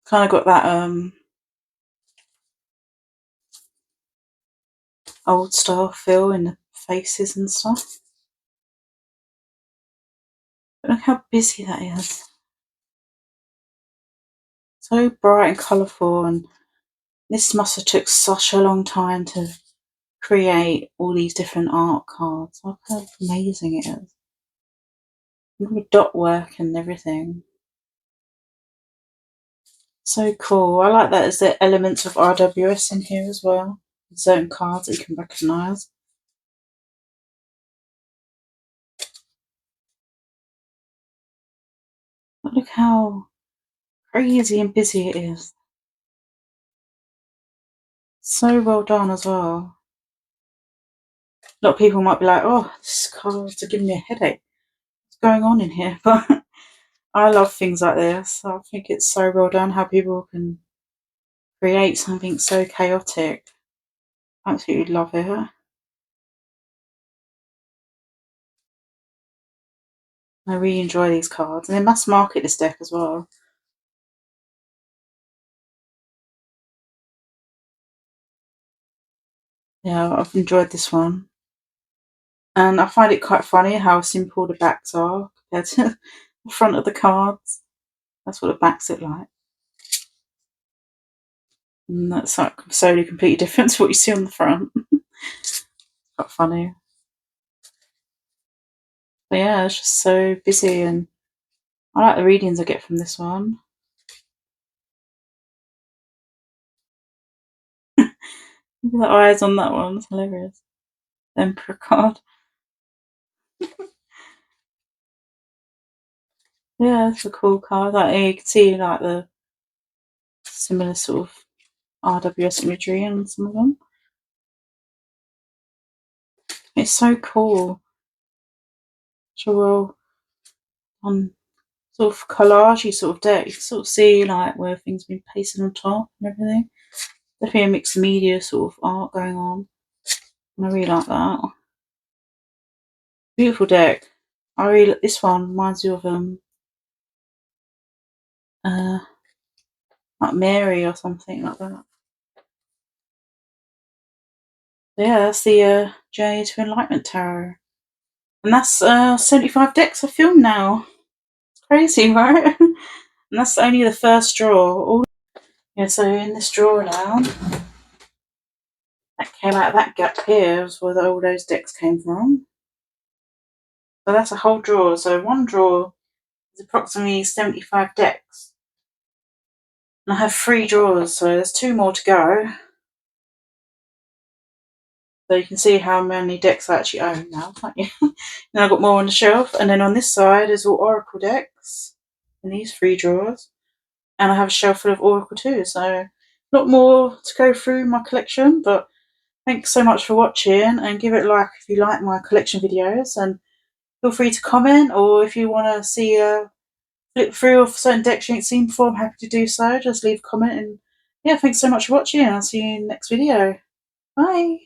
Kind of got that old style feel in the faces and stuff. But look how busy that is. So bright and colourful, and this must have took such a long time to create all these different art cards. Look how amazing it is. With dot work and everything. So cool. I like that there's the elements of RWS in here as well. Certain cards that you can recognise. But look how crazy and busy it is. So well done as well. A lot of people might be like, oh, this cards are giving me a headache. What's going on in here? But I love things like this. I think it's so well done how people can create something so chaotic. I absolutely love it. I really enjoy these cards. And they must market this deck as well. Yeah, I've enjoyed this one. And I find it quite funny how simple the backs are compared to the front of the cards. That's what the backs look like. And that's like so completely different to what you see on the front. Quite funny. But yeah, it's just so busy, and I like the readings I get from this one. Look at the eyes on that one, it's hilarious. The Emperor card. Yeah, it's a cool card. Like you can see like the similar sort of RWS imagery on some of them. It's so cool. So well on sort of collagey sort of deck. You can sort of see like where things been pasted on top and everything. Definitely a mixed media sort of art going on. And I really like that. Beautiful deck. I really like this one. Reminds you of like Mary or something like that. Yeah, that's the Journey to Enlightenment Tarot. And that's 75 decks of film now. It's crazy, right? And that's only the first draw. Yeah, so in this draw now, that came out of that gap here was where all those decks came from. So that's a whole draw. So one draw is approximately 75 decks. And I have 3 drawers, so there's 2 more to go. So you can see how many decks I actually own now, can't you? Then I've got more on the shelf. And then on this side is all Oracle decks in these 3 drawers. And I have a shelf full of Oracle too. So a lot more to go through my collection. But thanks so much for watching. And give it a like if you like my collection videos. And feel free to comment. Or if you want to see a flip through of certain decks you ain't seen before, I'm happy to do so. Just leave a comment. And yeah, thanks so much for watching. I'll see you in the next video. Bye.